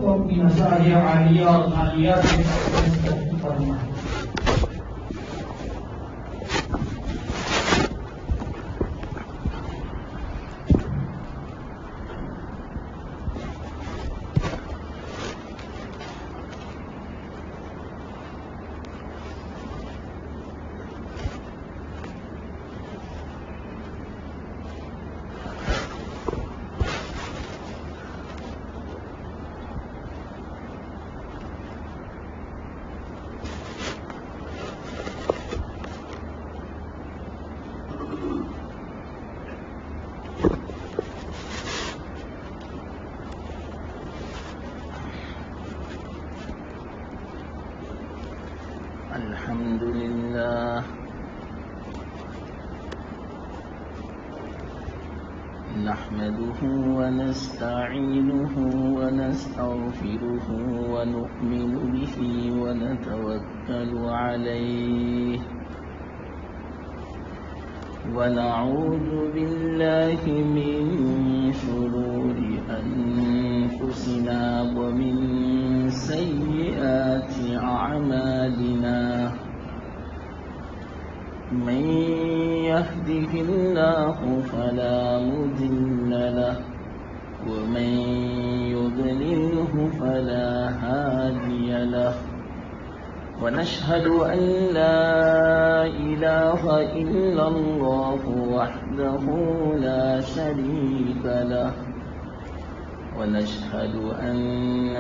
کو اپنی مزاح عالیہ اور عالیات میں فرمائے. الحمد لله نحمده ونستعينه ونستغفره ونؤمن به ونتوكل عليه ونعوذ بالله من شرور أنفسنا ومن سيئات أعمالنا من يهده الله فلا مضل له ومن يضلله فلا هادي له ونشهد أن لا إله إلا الله وحده لا شريك له ونشهد أن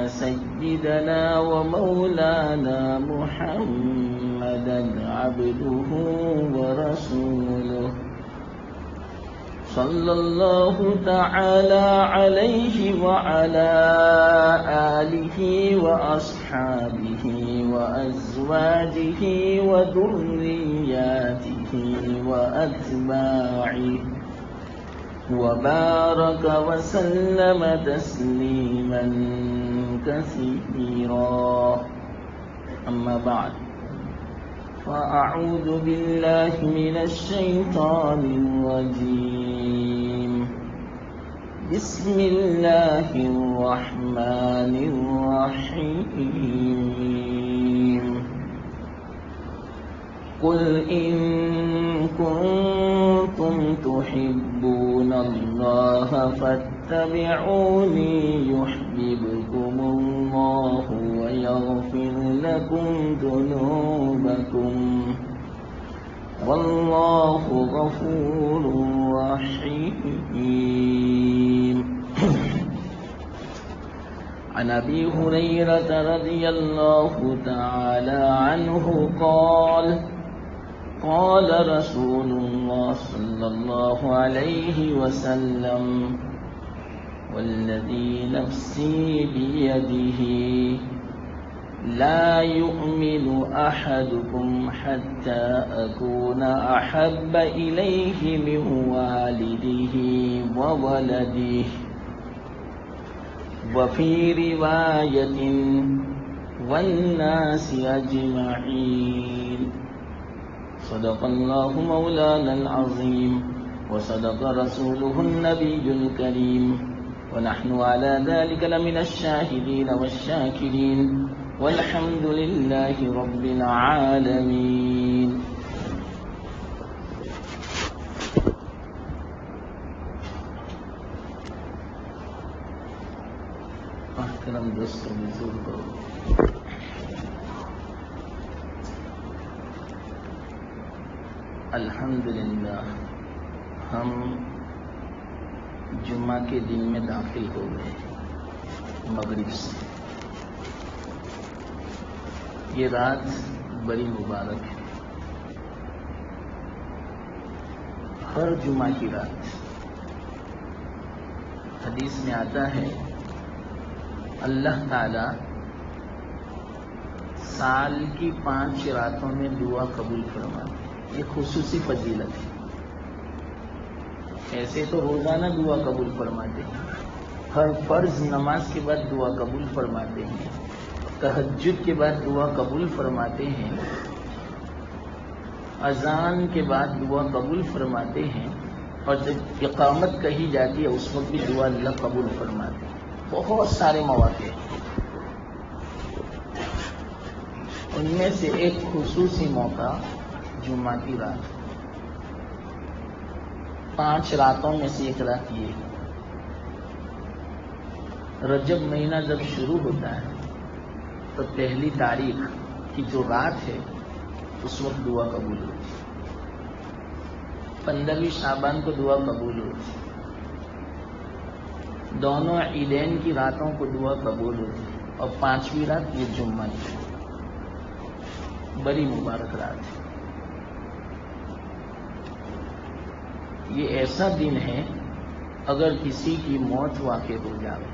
سيدنا ومولانا محمدا عبده ورسوله صلى الله تعالى عليه وعلى آله وأصحابه وأزواجه وذرياته وأتباعه وبارك وسلم تسليما كثيرا. أما بعد فأعوذ بالله من الشيطان الرجيم. بسم الله الرحمن الرحيم. قل إن كنتم تحبون الله فاتبعوني يحببكم الله ويغفر لكم ذنوبكم والله غفور رحيم. عن أبي هريرة رضي الله تعالى عنه قال قال رسول الله صلى الله عليه وسلم والذي نفسي بيده لا يؤمن أحدكم حتى أكون أحب إليه من والده وولده وفي رواية والناس أجمعين. صدق الله مولانا العظيم وصدق رسوله النبي الكريم ونحن على ذلك لمن الشاهدين والشاكرين والحمد لله رب العالمين. محترم دوستوں بزرگوں، الحمدللہ ہم جمعہ کے دن میں داخل ہو گئے مغرب سے. یہ رات بڑی مبارک ہے. ہر جمعہ کی رات حدیث میں آتا ہے اللہ تعالی سال کی 5 راتوں میں دعا قبول فرماتے. یہ خصوصی فضیلت ہے. ایسے تو روزانہ دعا قبول فرماتے ہیں، ہر فرض نماز کے بعد دعا قبول فرماتے ہیں، تہجد کے بعد دعا قبول فرماتے ہیں، اذان کے بعد دعا قبول فرماتے ہیں، اور جب اقامت کہی جاتی ہے اس وقت بھی دعا اللہ قبول فرماتے ہیں. بہت سارے مواقع. ان میں سے ایک خصوصی موقع جمعہ کی رات، 5 راتوں میں سے ایک رات یہ ہے۔ رجب مہینہ جب شروع ہوتا ہے تو پہلی تاریخ کی جو رات ہے اس وقت دعا قبول ہوتی ہے، 15ویں شعبان کو دعا قبول ہوتی ہے، دونوں عیدین کی راتوں کو دعا قبول ہوتی ہے، اور 5ویں رات یہ جمعہ کی بڑی مبارک رات ہے۔ یہ ایسا دن ہے اگر کسی کی موت واقع ہو جائے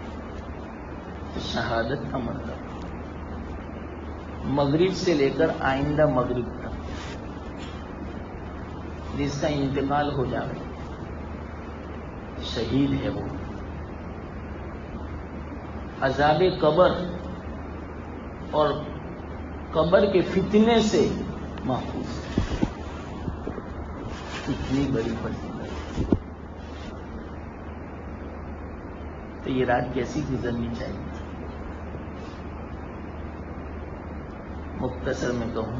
تو شہادت کا مرتبہ مغرب سے لے کر آئندہ مغرب تک جس کا انتقال ہو جائے شہید ہے وہ، عذاب قبر اور قبر کے فتنے سے محفوظ ہے۔ اتنی بڑی فضیلت، تو یہ رات کیسی گزرنی چاہیے؟ مختصر میں کہوں،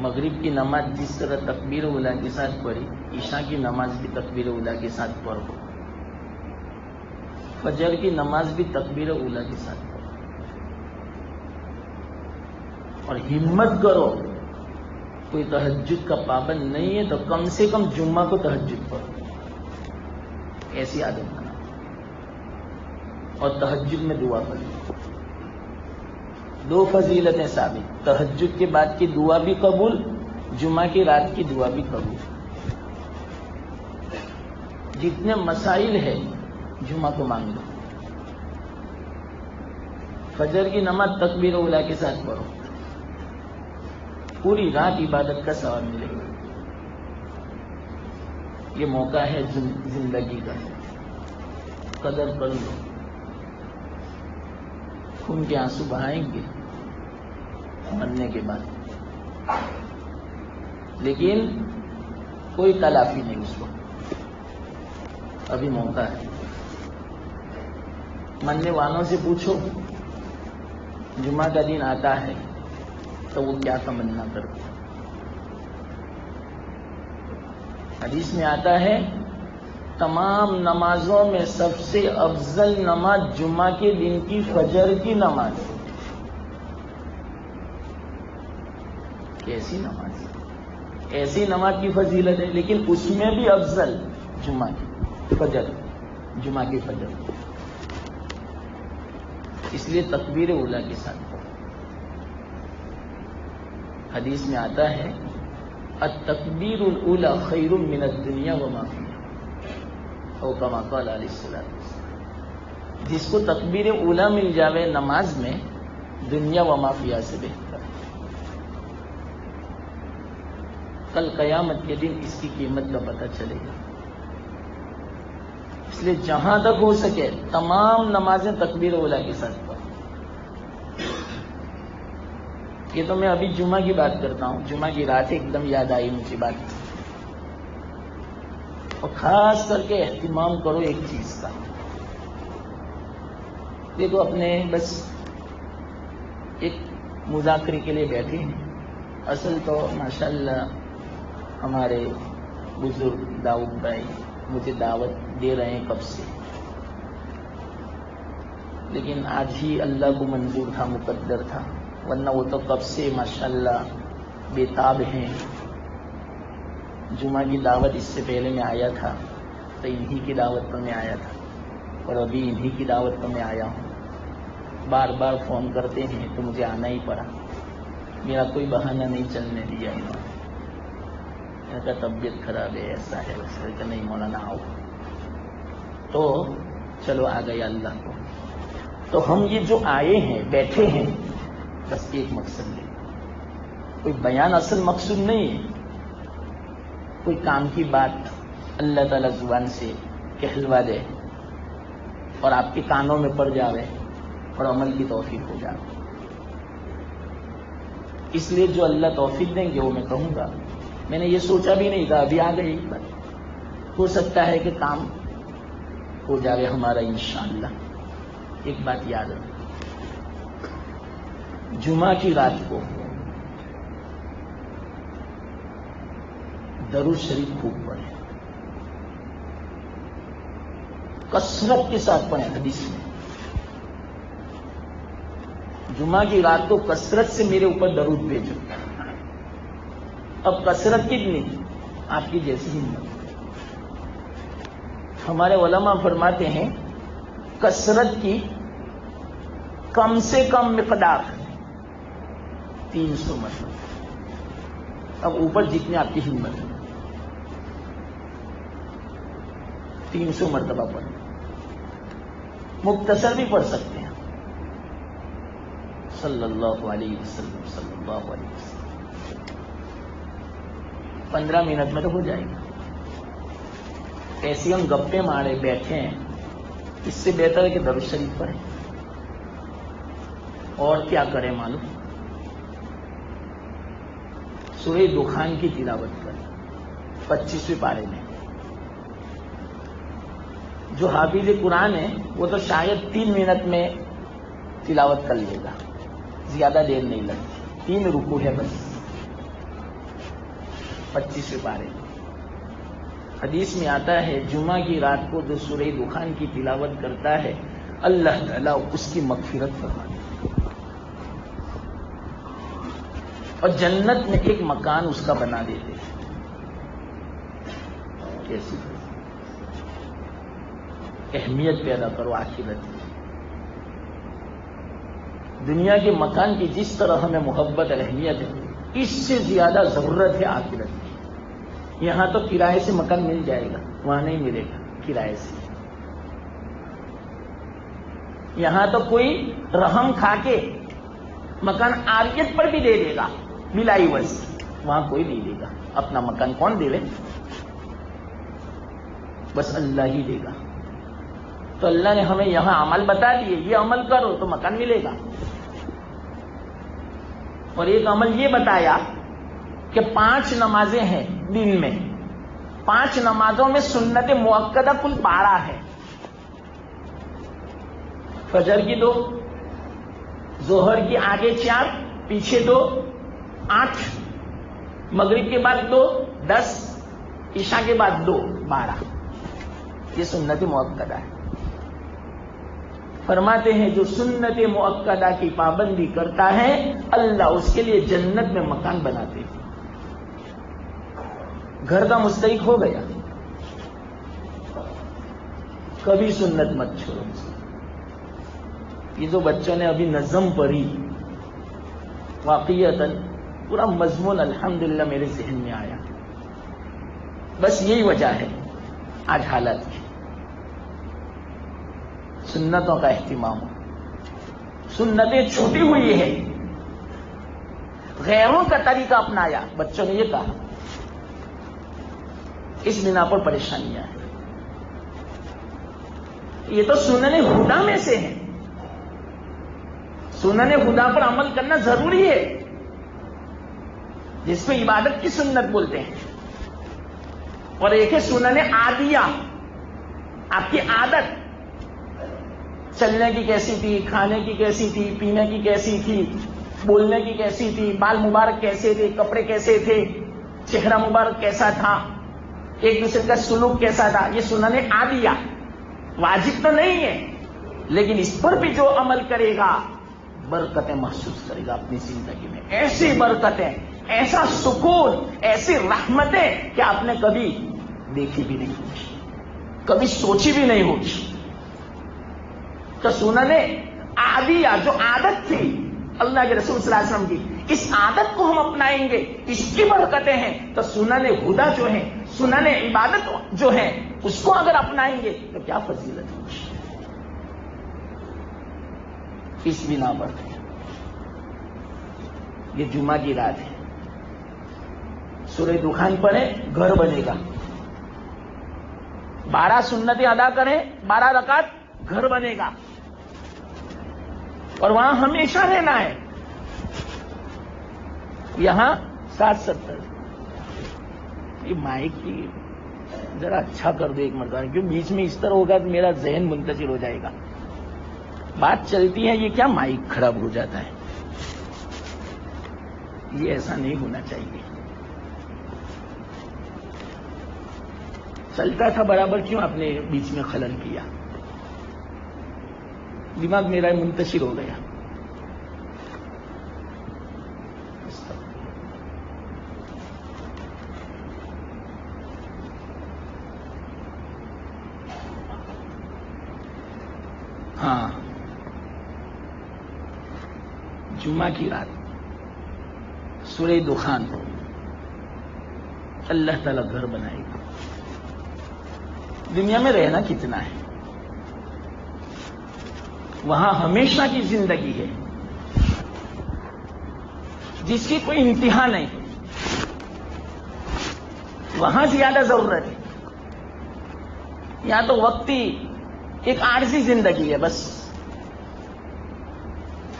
مغرب کی نماز جس طرح تکبیر اولیٰ کے ساتھ پڑھی، عشاء کی نماز بھی تکبیر اولیٰ کے ساتھ پڑھو، فجر کی نماز بھی تکبیر اولیٰ کے ساتھ پڑھو، اور ہمت کرو کوئی تہجد کا پابند نہیں ہے تو کم سے کم جمعہ کو تہجد پڑھو، ایسی عادت بنا، اور تہجد میں دعا کرو۔ 2 فضیلتیں ثابت، تہجد کے بعد کی دعا بھی قبول، جمعہ کی رات کی دعا بھی قبول۔ جتنے مسائل ہیں جمعہ کو مانگ لو، فجر کی نماز تکبیر اولیٰ کے ساتھ پڑھو، پوری رات عبادت کا ثواب ملے گا۔ یہ موقع ہے زندگی کا، قدر کر لو۔ خون کے آنسو بہائیں گے مرنے کے بعد، لیکن کوئی تلافی نہیں اس وقت، ابھی موقع ہے۔ مرنے والوں سے پوچھو جمعہ کا دن آتا ہے تو وہ کیا تمنا کرتے ہیں۔ حدیث میں آتا ہے تمام نمازوں میں سب سے افضل نماز جمعہ کے دن کی فجر کی نماز۔ کیسی نماز؟ ایسی نماز کی فضیلت ہے، لیکن اس میں بھی افضل جمعہ کی فجر، جمعہ کی فجر، اس لیے تکبیر اولیٰ کے ساتھ پڑھو۔ حدیث میں آتا ہے التکبیر الاولیٰ خیر من الدنیا وما فیہا، او کما قال علیہ الصلوۃ والسلام۔ جس کو تکبیر اولیٰ مل جاوے نماز میں، دنیا وما فیہا سے بہتر۔ کل قیامت کے دن اس کی قیمت کا پتہ چلے گا، اس لیے جہاں تک ہو سکے تمام نمازیں تکبیر اولیٰ کے ساتھ پڑھو۔ یہ تو میں ابھی جمعہ کی بات کرتا ہوں، جمعہ کی رات ایک دم یاد آئی مجھے بات، اور خاص کر کے اہتمام کرو ایک چیز کا۔ دیکھو اپنے بس ایک مذاکرے کے لیے بیٹھے ہیں، اصل تو ماشاءاللہ ہمارے بزرگ داؤد بھائی مجھے دعوت دے رہے ہیں کب سے، لیکن آج ہی اللہ کو منظور تھا، مقدر تھا، ورنہ وہ تو کب سے ماشاءاللہ بےتاب ہیں۔ جمعہ کی دعوت اس سے پہلے میں آیا تھا تو انہی کی دعوت پر میں آیا تھا، اور ابھی انہی کی دعوت پر میں آیا ہوں۔ بار بار فون کرتے ہیں تو مجھے آنا ہی پڑا، میرا کوئی بہانہ نہیں چلنے دیا انہوں نے۔ ان کا طبیعت خراب ہے، ایسا ہے ویسا ہے، کہ نہیں مولانا آؤ، تو چلو آ گیا اللہ کو۔ تو ہم یہ جو آئے ہیں بیٹھے ہیں بس ایک مقصد ہے، کوئی بیان اصل مقصود نہیں ہے، کوئی کام کی بات اللہ تعالیٰ زبان سے کہلوا دے اور آپ کے کانوں میں پڑ جاوے اور عمل کی توفیق ہو جائے۔ اس لیے جو اللہ توفیق دیں گے وہ میں کہوں گا، میں نے یہ سوچا بھی نہیں تھا، ابھی آ گئی بات، ہو سکتا ہے کہ کام ہو جائے ہمارا انشاءاللہ۔ ایک بات یاد رکھو، جمعہ کی رات کو درود شریف خوب پڑھیں، کثرت کے ساتھ پڑھیں. حدیث میں جمعہ کی رات کو کثرت سے میرے اوپر درود بھیجو. اب کثرت کتنی؟ آپ کی جیسی ہمت. ہمارے علماء فرماتے ہیں کثرت کی کم سے کم مقدار 300 مرتبہ. اب اوپر جتنی آپ کی ہمت ہے 300 مرتبہ پڑھیں. مختصر بھی پڑھ سکتے ہیں. صلی اللہ علیہ وسلم صلی اللہ علیہ وسلم 15 منٹ میں تو ہو جائے گا. ایسی ہم گپے مارے بیٹھے ہیں، اس سے بہتر ہے کہ درود شریف پڑھیں. اور کیا کریں معلوم؟ سورہ دخان کی تلاوت کریں 25ویں پارے میں. جو حافظ قرآن ہے وہ تو شاید 3 منٹ میں تلاوت کر لے گا، زیادہ دیر نہیں لگتی. 3 رکوع ہے بس 25ویں پارے میں. حدیث میں آتا ہے جمعہ کی رات کو جو سورہ دخان کی تلاوت کرتا ہے اللہ تعالیٰ اس کی مغفرت فرماتا ہے، اور جنت میں ایک مکان اس کا بنا دیتے ہیں. کیسی اہمیت پیدا کرو آخرت میں. دنیا کے مکان کی جس طرح ہمیں محبت اور اہمیت ہے، اس سے زیادہ ضرورت ہے آخرت کی. یہاں تو کرائے سے مکان مل جائے گا، وہاں نہیں ملے گا کرائے سے. یہاں تو کوئی رحم کھا کے مکان عاریت پر بھی دے دے گا بلا عوض، وہاں کوئی نہیں دے گا. اپنا مکان کون دے گا؟ بس اللہ ہی دے گا. تو اللہ نے ہمیں یہاں عمل بتا دیے، یہ عمل کرو تو مکان ملے گا. اور ایک عمل یہ بتایا کہ 5 نمازیں ہیں دن میں، 5 نمازوں میں سنت مؤکدہ کل 12 ہے. فجر کی 2، ظہر کی آگے 4 پیچھے 2 8، مغرب کے بعد 2 10، عشاء کے بعد 2 12. یہ سنت مؤکدہ ہے. فرماتے ہیں جو سنت مؤکدہ کی پابندی کرتا ہے اللہ اس کے لیے جنت میں مکان بناتے ہیں. گھر کا مستحق ہو گیا، کبھی سنت مت چھوڑو. یہ جو بچوں نے ابھی نظم پڑھی واقعتاً پورا مضمون الحمدللہ میرے ذہن میں آیا. بس یہی وجہ ہے آج حالت کی. سنتوں کا اہتمام ہو. سنتیں چھوٹی ہوئی ہے، غیروں کا طریقہ اپنایا. بچوں نے یہ کہا، اس بنا پر پریشانیاں ہیں. یہ تو سنن ہدا میں سے ہے. سنن ہدا پر عمل کرنا ضروری ہے، جس کو عبادت کی سنت بولتے ہیں. اور ایک ہے سنن عادیہ، آپ کی عادت، چلنے کی کیسی تھی، کھانے کی کیسی تھی، پینے کی کیسی تھی، بولنے کی کیسی تھی، بال مبارک کیسے تھے، کپڑے کیسے تھے، چہرہ مبارک کیسا تھا، ایک دوسرے کا سلوک کیسا تھا. یہ سنن عادیہ واجب تو نہیں ہے، لیکن اس پر بھی جو عمل کرے گا برکتیں محسوس کرے گا اپنی زندگی میں. ایسی برکتیں، ایسا سکون، ایسی رحمتیں کہ آپ نے کبھی دیکھی بھی نہیں ہوگی، کبھی سوچی بھی نہیں ہوگی. تو سنن عادیہ جو عادت تھی اللہ کے رسول صلی اللہ علیہ وسلم کی، اس عادت کو ہم اپنائیں گے، اس کی برکتیں ہیں. تو سنن ہدا جو ہیں، سنن عبادت جو ہیں، اس کو اگر اپنائیں گے تو کیا فضیلت ہوگی. اس بنا پر یہ جمعہ کی رات ہے، سورہ دخان پڑھیں گھر بنے گا. 12 سنتیں ادا کریں، 12 رکعت گھر بنے گا. اور وہاں ہمیشہ رہنا ہے. یہاں 770. یہ مائک کی ذرا اچھا کر دو ایک مرتبہ، کیوں بیچ میں اس طرح ہوگا تو میرا ذہن منتشر ہو جائے گا. بات چلتی ہے، یہ کیا مائک خراب ہو جاتا ہے. یہ ایسا نہیں ہونا چاہیے. چلتا تھا برابر، کیوں آپ نے بیچ میں خلل کیا؟ دماغ میرا منتشر ہو گیا. ہاں، جمعہ کی رات سورہ دخان اللہ تعالیٰ گھر بنائے گا. دنیا میں رہنا کتنا ہے؟ وہاں ہمیشہ کی زندگی ہے جس کی کوئی انتہا نہیں. وہاں زیادہ ضرورت ہے. یہاں تو وقتی ایک عارضی زندگی ہے، بس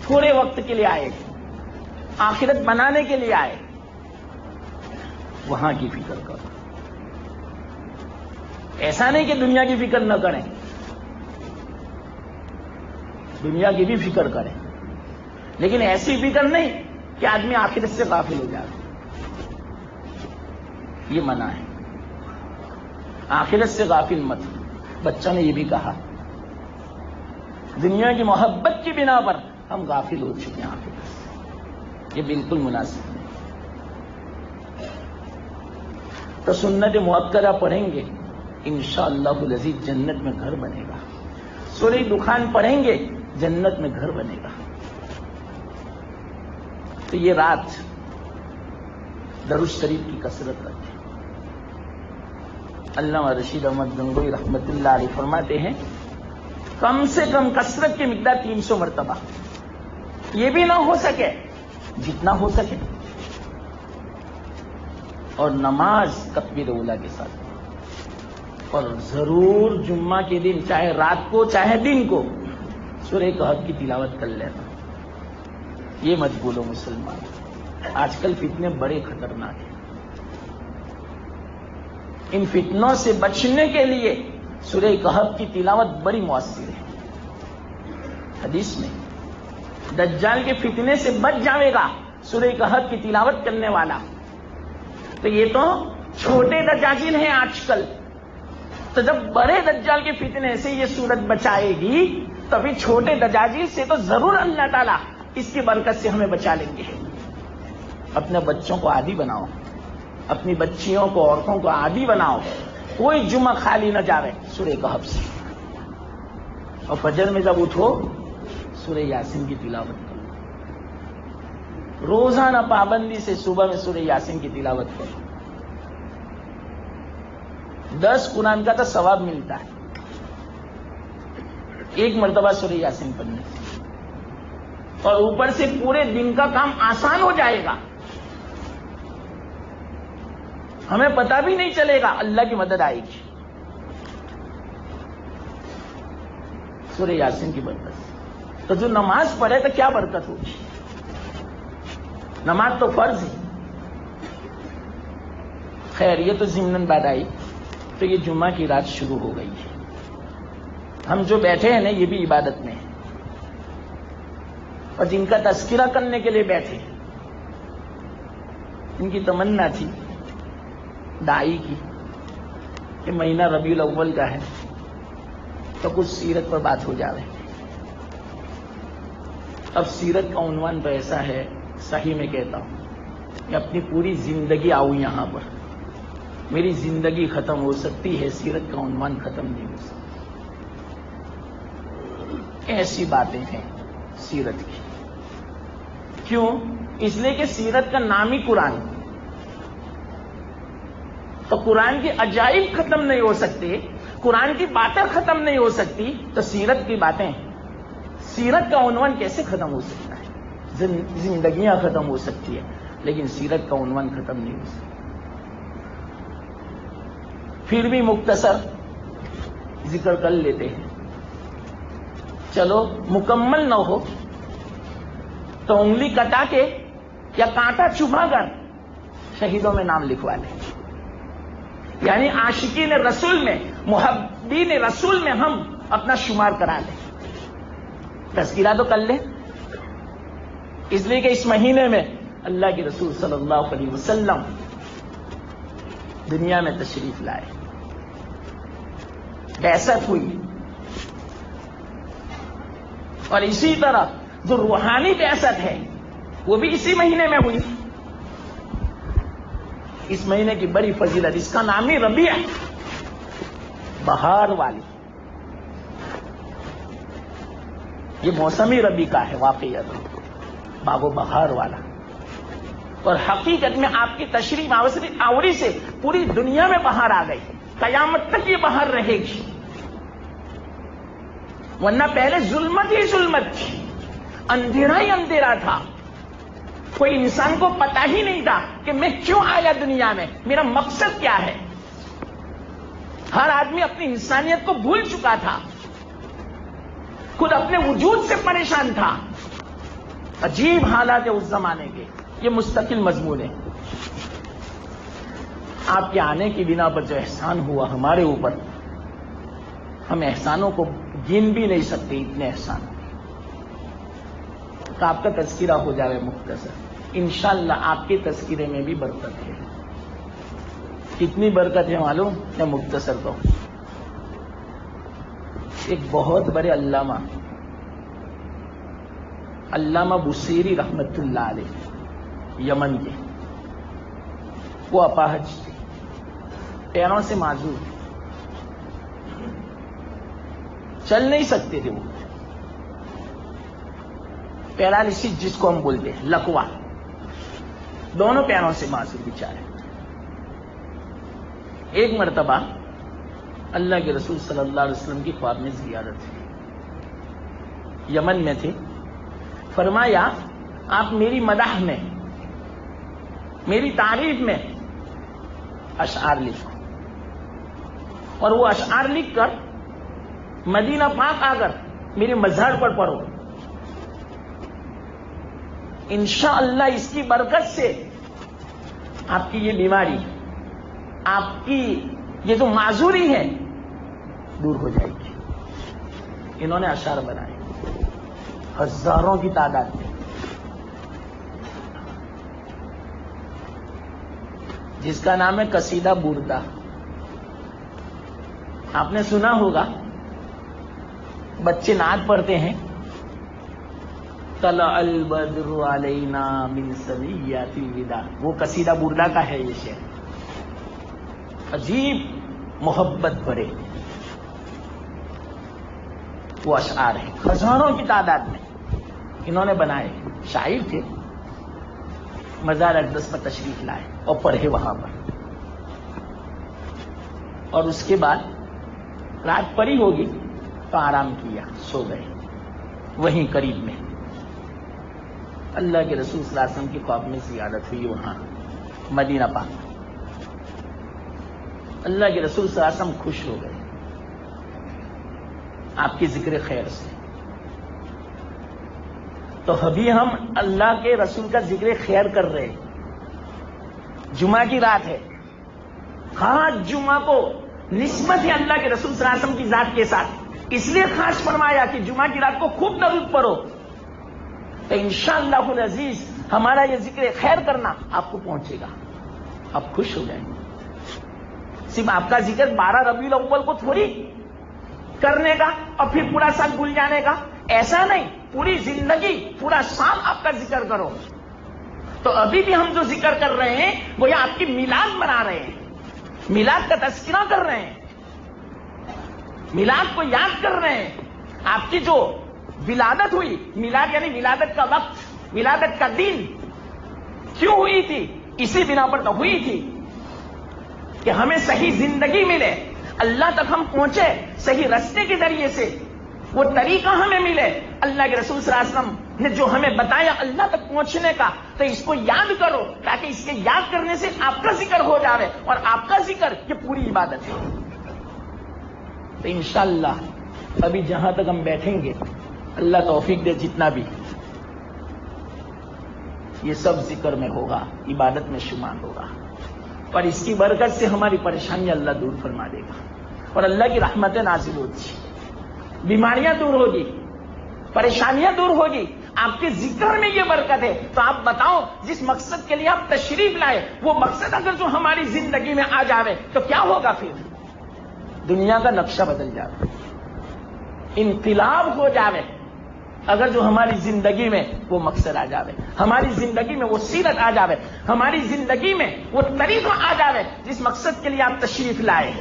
تھوڑے وقت کے لیے آئے، آخرت بنانے کے لیے آئے. وہاں کی فکر کرو. ایسا نہیں کہ دنیا کی فکر نہ کریں، دنیا کی بھی فکر کریں، لیکن ایسی فکر نہیں کہ آدمی آخرت سے غافل ہو جائے. یہ منع ہے. آخرت سے غافل مت. بچہ نے یہ بھی کہا، دنیا کی محبت کی بنا پر ہم غافل ہو چکے ہیں آخرت سے. یہ بالکل مناسب نہیں. تو سنت مؤکدہ پڑھیں گے، انشاءاللہ العزیز جنت میں گھر بنے گا. سورہ دخان پڑھیں گے، جنت میں گھر بنے گا. تو یہ رات درود شریف کی کثرت رکھیں. علامہ رشید احمد گنگوئی رحمت اللہ علیہ فرماتے ہیں کم سے کم کثرت کی مقدار 300 مرتبہ. یہ بھی نہ ہو سکے جتنا ہو سکے. اور نماز تکبیر اولیٰ کے ساتھ. اور ضرور جمعہ کے دن چاہے رات کو چاہے دن کو سورہ کہف کی تلاوت کر لینا. یہ مت بھولو مسلمان. آج کل فتنے بڑے خطرناک ہیں. ان فتنوں سے بچنے کے لیے سورہ کہف کی تلاوت بڑی مؤثر ہے. حدیث میں دجال کے فتنے سے بچ جاوے گا سورہ کہف کی تلاوت کرنے والا. تو یہ تو چھوٹے دجاجل ہیں آج کل. تو جب بڑے دجال کے فتنے سے یہ سورت بچائے گی تو ابھی چھوٹے دجاجل سے تو ضرور اللہ تعالیٰ اس کی برکت سے ہمیں بچا لیں گے. اپنے بچوں کو عادی بناؤ، اپنی بچیوں کو عورتوں کو عادی بناؤ. کوئی جمعہ خالی نہ جاوے سورہ کہف سے. اور فجر میں جب اٹھو سورہ یاسین کی تلاوت کرو. روزانہ پابندی سے صبح میں سورہ یاسین کی تلاوت کرو. 10 قرآن کا تو ثواب ملتا ہے ایک مرتبہ سورہ یاسین پڑھنے سے. اور اوپر سے پورے دن کا کام آسان ہو جائے گا. ہمیں پتہ بھی نہیں چلے گا، اللہ کی مدد آئے گی سورہ یاسین کی برکت سے. تو جو نماز پڑھے تو کیا برکت ہوگی؟ نماز تو فرض ہے. خیر یہ تو ضمناً بات آئی. تو یہ جمعہ کی رات شروع ہو گئی ہے. ہم جو بیٹھے ہیں نا یہ بھی عبادت میں ہے. اور جن کا تذکرہ کرنے کے لیے بیٹھے ان کی تمنا تھی دائی کی کہ مہینہ ربیع الاول کا ہے تو کچھ سیرت پر بات ہو جاوے. اب سیرت کا عنوان تو ایسا ہے، صحیح میں کہتا ہوں کہ اپنی پوری زندگی آؤں یہاں پر، میری زندگی ختم ہو سکتی ہے، سیرت کا عنوان ختم نہیں ہو سکتا. ایسی باتیں ہیں سیرت کی. کیوں؟ اس لیے کہ سیرت کا نام ہی قرآن. تو قرآن کی عجائب ختم نہیں ہو سکتے، قرآن کی باتیں ختم نہیں ہو سکتی، تو سیرت کی باتیں، سیرت کا عنوان کیسے ختم ہو سکتا ہے؟ زندگیاں ختم ہو سکتی ہے لیکن سیرت کا عنوان ختم نہیں ہو سکتا. پھر بھی مختصر ذکر کر لیتے ہیں. چلو مکمل نہ ہو تو انگلی کٹا کے یا کانٹا چبھا کر شہیدوں میں نام لکھوا لیں. یعنی عاشقین رسول میں، محبین رسول میں ہم اپنا شمار کرا لیں. تذکرہ تو کر لیں، اس لیے کہ اس مہینے میں اللہ کے رسول صلی اللہ علیہ وسلم دنیا میں تشریف لائے، بعثت ہوئی، اور اسی طرح جو روحانی بعثت ہے وہ بھی اسی مہینے میں ہوئی۔ اس مہینے کی بڑی فضیلت، اس کا نام ہی ربیع، بہار والی، یہ موسمی ربیع کا ہے واقعات، باغ و بہار والا، اور حقیقت میں آپ کی تشریف آوری سے پوری دنیا میں بہار آ گئی، قیامت تک یہ بہار رہے گی، ورنہ پہلے ظلمت ہی ظلمت تھی، اندھیرا ہی اندھیرا تھا، کوئی انسان کو پتا ہی نہیں تھا کہ میں کیوں آیا دنیا میں، میرا مقصد کیا ہے، ہر آدمی اپنی انسانیت کو بھول چکا تھا، خود اپنے وجود سے پریشان تھا۔ عجیب حالات ہے اس زمانے کے، یہ مستقل مضمون ہے۔ آپ کے آنے کی بنا پر جو احسان ہوا ہمارے اوپر، ہم احسانوں کو گن بھی نہیں سکتے، اتنے احسان۔ تو آپ کا تذکرہ ہو جائے مختصر، انشاءاللہ آپ کے تذکرے میں بھی برکت ہے۔ کتنی برکت ہے معلوم ہے؟ مختصر تو ایک بہت بڑے علامہ بصیری رحمت اللہ علیہ، یمن کے، وہ اپاہج تھے، پیروں سے معذور، چل نہیں سکتے تھے، وہ پیرالسس جس کو ہم بولتے ہیں، لکوا، دونوں پیروں سے معذور بیچارے۔ ایک مرتبہ اللہ کے رسول صلی اللہ علیہ وسلم کی خواب میں زیارت تھی، یمن میں تھے، فرمایا آپ میری مدح میں، میری تعریف میں اشعار لکھو، اور وہ اشعار لکھ کر مدینہ پاک آ کر میرے مظہر پر پڑھو، انشاءاللہ اس کی برکت سے آپ کی یہ بیماری، آپ کی یہ جو معذوری ہے دور ہو جائے گی۔ انہوں نے اشعار بنائے ہزاروں کی تعداد میں، جس کا نام ہے قصیدہ بردہ، آپ نے سنا ہوگا، بچے نعت پڑھتے ہیں، طلع البدر علینا من ثنیات الوداع، وہ قصیدہ بردہ کا ہے یہ شعر، عجیب محبت بھرے وہ اشعار ہیں، ہزاروں کی تعداد میں انہوں نے بنائے، شاعر تھے، مزار اقدس پر تشریف لائے اور پڑھے وہاں پر، اور اس کے بعد رات پڑی ہوگی تو آرام کیا، سو گئے، وہیں قریب میں اللہ کے رسول صلی اللہ علیہ وسلم کی خواب میں زیارت ہوئی وہاں مدینہ پاک۔ اللہ کے رسول صلی اللہ علیہ وسلم خوش ہو گئے آپ کی ذکر خیر سے، تو ابھی ہم اللہ کے رسول کا ذکر خیر کر رہے ہیں، جمعہ کی رات ہے، خاص جمعہ کو نسبت ہے اللہ کے رسول صلی اللہ علیہ وسلم کی ذات کے ساتھ، اس لیے خاص فرمایا کہ جمعہ کی رات کو خوب درود پڑھو، تو انشاءاللہ العزیز ہمارا یہ ذکر خیر کرنا آپ کو پہنچے گا، آپ خوش ہو جائیں گے۔ صرف آپ کا ذکر 12 ربیع الاول کو تھوڑی کرنے کا اور پھر پورا سال بھول جانے کا، ایسا نہیں، پوری زندگی پورا سال آپ کا ذکر کرو۔ تو ابھی بھی ہم جو ذکر کر رہے ہیں وہ یہ آپ کی میلاد منا رہے ہیں، میلاد کا تذکرہ کر رہے ہیں، میلاد کو یاد کر رہے ہیں، آپ کی جو ولادت ہوئی، میلاد یعنی ولادت کا وقت، ولادت کا دن کیوں ہوئی تھی؟ اسی بنا پر تو ہوئی تھی کہ ہمیں صحیح زندگی ملے، اللہ تک ہم پہنچے صحیح راستے کے ذریعے سے، وہ طریقہ ہمیں ملے اللہ کے رسول صلی اللہ علیہ وسلم نے جو ہمیں بتایا اللہ تک پہنچنے کا، تو اس کو یاد کرو تاکہ اس کے یاد کرنے سے آپ کا ذکر ہو جائے، اور آپ کا ذکر یہ پوری عبادت ہے۔ تو انشاءاللہ ابھی جہاں تک ہم بیٹھیں گے، اللہ توفیق دے، جتنا بھی یہ سب ذکر میں ہوگا، عبادت میں شمار ہوگا، اور اس کی برکت سے ہماری پریشانی اللہ دور فرما دے گا، اور اللہ کی رحمتیں نازل ہوتی، بیماریاں دور ہوگی، پریشانیاں دور ہوگی، آپ کے ذکر میں یہ برکت ہے. تو آپ بتاؤ جس مقصد کے لیے آپ تشریف لائے وہ مقصد اگر جو ہماری زندگی میں آ جاوے تو کیا ہوگا؟ پھر دنیا کا نقشہ بدل جاوے، انقلاب ہو جاوے. اگر جو ہماری زندگی میں وہ مقصد آ جاوے، ہماری زندگی میں وہ سیرت آ جاوے، ہماری زندگی میں وہ طریقہ آ جاوے جس مقصد کے لیے آپ تشریف لائے.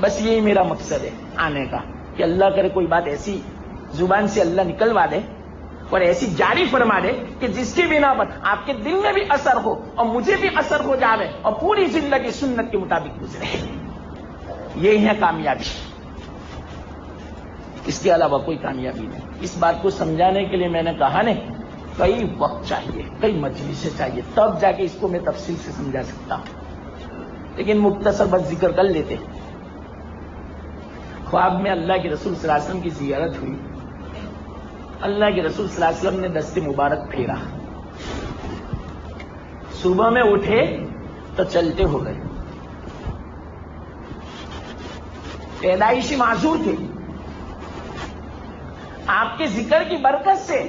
بس یہی میرا مقصد ہے آنے کا، کہ اللہ کرے کوئی بات ایسی زبان سے اللہ نکلوا دے اور ایسی جاری فرما دے کہ جس کی بنا پر آپ کے دل میں بھی اثر ہو اور مجھے بھی اثر ہو جاوے اور پوری زندگی سنت کے مطابق گزرے. یہی ہے کامیابی، اس کے علاوہ کوئی کامیابی نہیں. اس بات کو سمجھانے کے لیے میں نے کہا نہیں، کئی وقت چاہیے، کئی مجلسیں چاہیے، تب جا کے اس کو میں تفصیل سے سمجھا سکتا ہوں. لیکن مختصر بس ذکر کر لیتے. خواب میں اللہ کے رسول صلی اللہ علیہ وسلم کی زیارت ہوئی. اللہ کے رسول صلی اللہ علیہ وسلم نے دست مبارک پھیرا. صبح میں اٹھے تو چلتے ہو گئے. پیدائشی معذور تھے، آپ کے ذکر کی برکت سے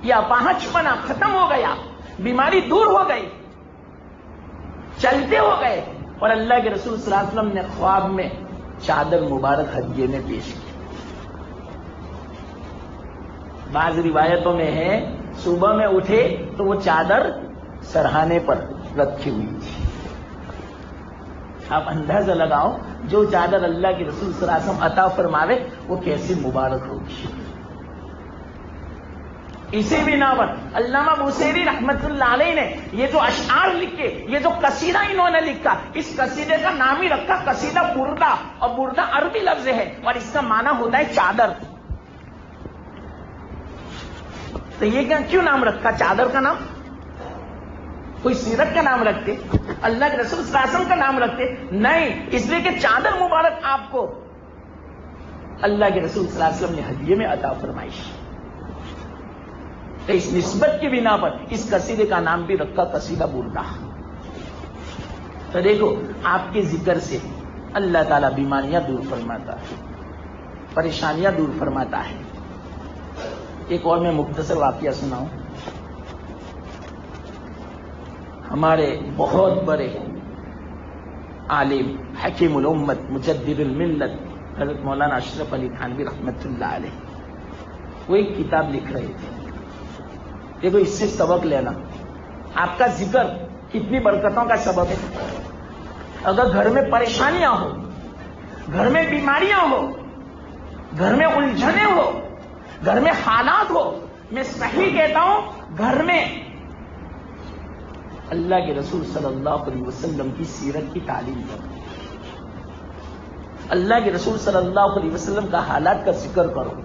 یہ اپاہجپنا ختم ہو گیا، بیماری دور ہو گئی، چلتے ہو گئے. اور اللہ کے رسول صلی اللہ علیہ وسلم نے خواب میں چادر مبارک ہدیے میں پیش کی. بعض روایتوں میں ہے صبح میں اٹھے تو وہ چادر سرہانے پر رکھی ہوئی تھی. آپ اندازہ لگاؤ جو چادر اللہ کے رسول صلی اللہ علیہ وسلم عطا فرماوے وہ کیسی مبارک ہوگی. اسی بنا پر علامہ بوصیری رحمت اللہ علیہ نے یہ جو اشعار لکھے، یہ جو قصیدہ انہوں نے لکھا، اس قصیدے کا نام ہی رکھا قصیدہ بردہ. اور بردہ عربی لفظ ہے اور اس کا معنی ہوتا ہے چادر. تو یہ کیوں نام رکھا چادر کا نام؟ کوئی سیرت کا نام رکھتے، اللہ کے رسول صلی اللہ علیہ وسلم کا نام رکھتے؟ نہیں، اس لیے کہ چادر مبارک آپ کو اللہ کے رسول صلی اللہ علیہ وسلم نے ہدیے میں عطا فرمائی. تو اس نسبت کی بنا پر اس قصیدے کا نام بھی رکھا قصیدہ بردہ. تو دیکھو آپ کے ذکر سے اللہ تعالیٰ بیماریاں دور فرماتا ہے، پریشانیاں دور فرماتا ہے. ایک اور میں مختصر واقعہ سناؤں. ہمارے بہت بڑے عالم حکیم الامت مجدد الملت حضرت مولانا اشرف علی تھانوی رحمت اللہ علیہ، وہ ایک کتاب لکھ رہے تھے. دیکھو اس سے سبق لینا. آپ کا ذکر کتنی برکتوں کا سبب ہے. اگر گھر میں پریشانیاں ہو، گھر میں بیماریاں ہو، گھر میں الجھنیں ہو، گھر میں حالات ہو، میں صحیح کہتا ہوں گھر میں اللہ کے رسول صلی اللہ علیہ وسلم کی سیرت کی تعلیم کرو، اللہ کے رسول صلی اللہ علیہ وسلم کا حالات کا ذکر کرو.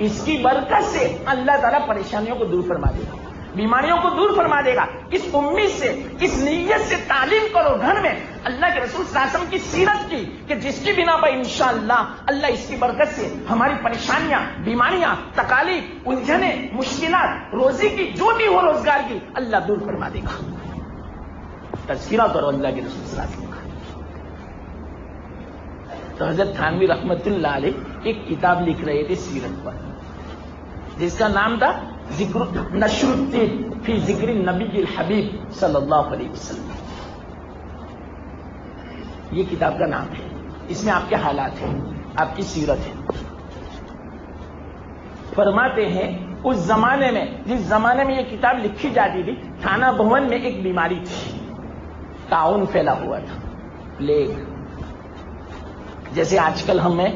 اس کی برکت سے اللہ تعالیٰ پریشانیوں کو دور فرما دے گا، بیماریوں کو دور فرما دے گا. اس امید سے، اس نیت سے تعلیم کرو گھر میں اللہ کے رسول صلی اللہ علیہ وسلم کی سیرت کی، کہ جس کی بنا پر انشاءاللہ اللہ اس کی برکت سے ہماری پریشانیاں، بیماریاں، تکالیف، الجھنیں، مشکلات، روزی کی جو بھی ہو، روزگار کی، اللہ دور فرما دے گا. تذکرہ کرو اللہ کے رسول صلی اللہ علیہ وسلم کا. تو حضرت تھانوی رحمت اللہ علیہ ایک کتاب لکھ رہے تھے سیرت پر، جس کا نام تھا ذکر نشر الطب فی ذکر النبی الحبیب صلی اللہ علیہ وسلم. یہ کتاب کا نام ہے. اس میں آپ کے حالات ہیں، آپ کی سیرت ہے. فرماتے ہیں اس زمانے میں، جس زمانے میں یہ کتاب لکھی جاتی تھی، تھانہ بھون میں ایک بیماری تھی، طاعون پھیلا ہوا تھا، پلیگ. جیسے آج کل ہمیں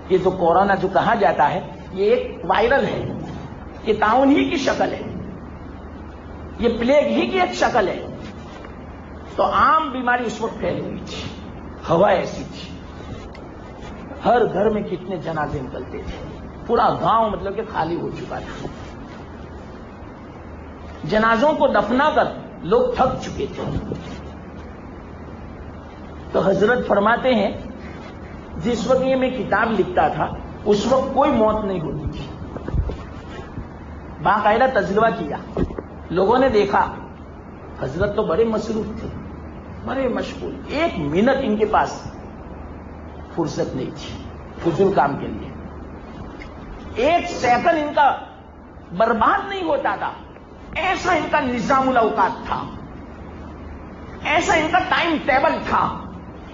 یہ جو کورونا جو کہا جاتا ہے، یہ ایک وائرل ہے، یہ طاعون ہی کی شکل ہے، یہ پلیگ ہی کی ایک شکل ہے. تو عام بیماری اس وقت پھیل ہوئی تھی، ہوا ایسی تھی، ہر گھر میں کتنے جنازے نکلتے تھے، پورا گاؤں مطلب کہ خالی ہو چکا تھا. جنازوں کو دفنا کر لوگ تھک چکے تھے. تو حضرت فرماتے ہیں جس وقت یہ میں کتاب لکھتا تھا اس وقت کوئی موت نہیں ہوتی تھی. باقاعدہ تجربہ کیا، لوگوں نے دیکھا حضرت تو بڑے مصروف تھے، بڑے مشغول، ایک منٹ ان کے پاس فرصت نہیں تھی فضول کام کے لیے. ایک سیکنڈ ان کا برباد نہیں ہوتا تھا. ایسا ان کا نظام الاوقات تھا, ایسا ان کا ٹائم ٹیبل تھا,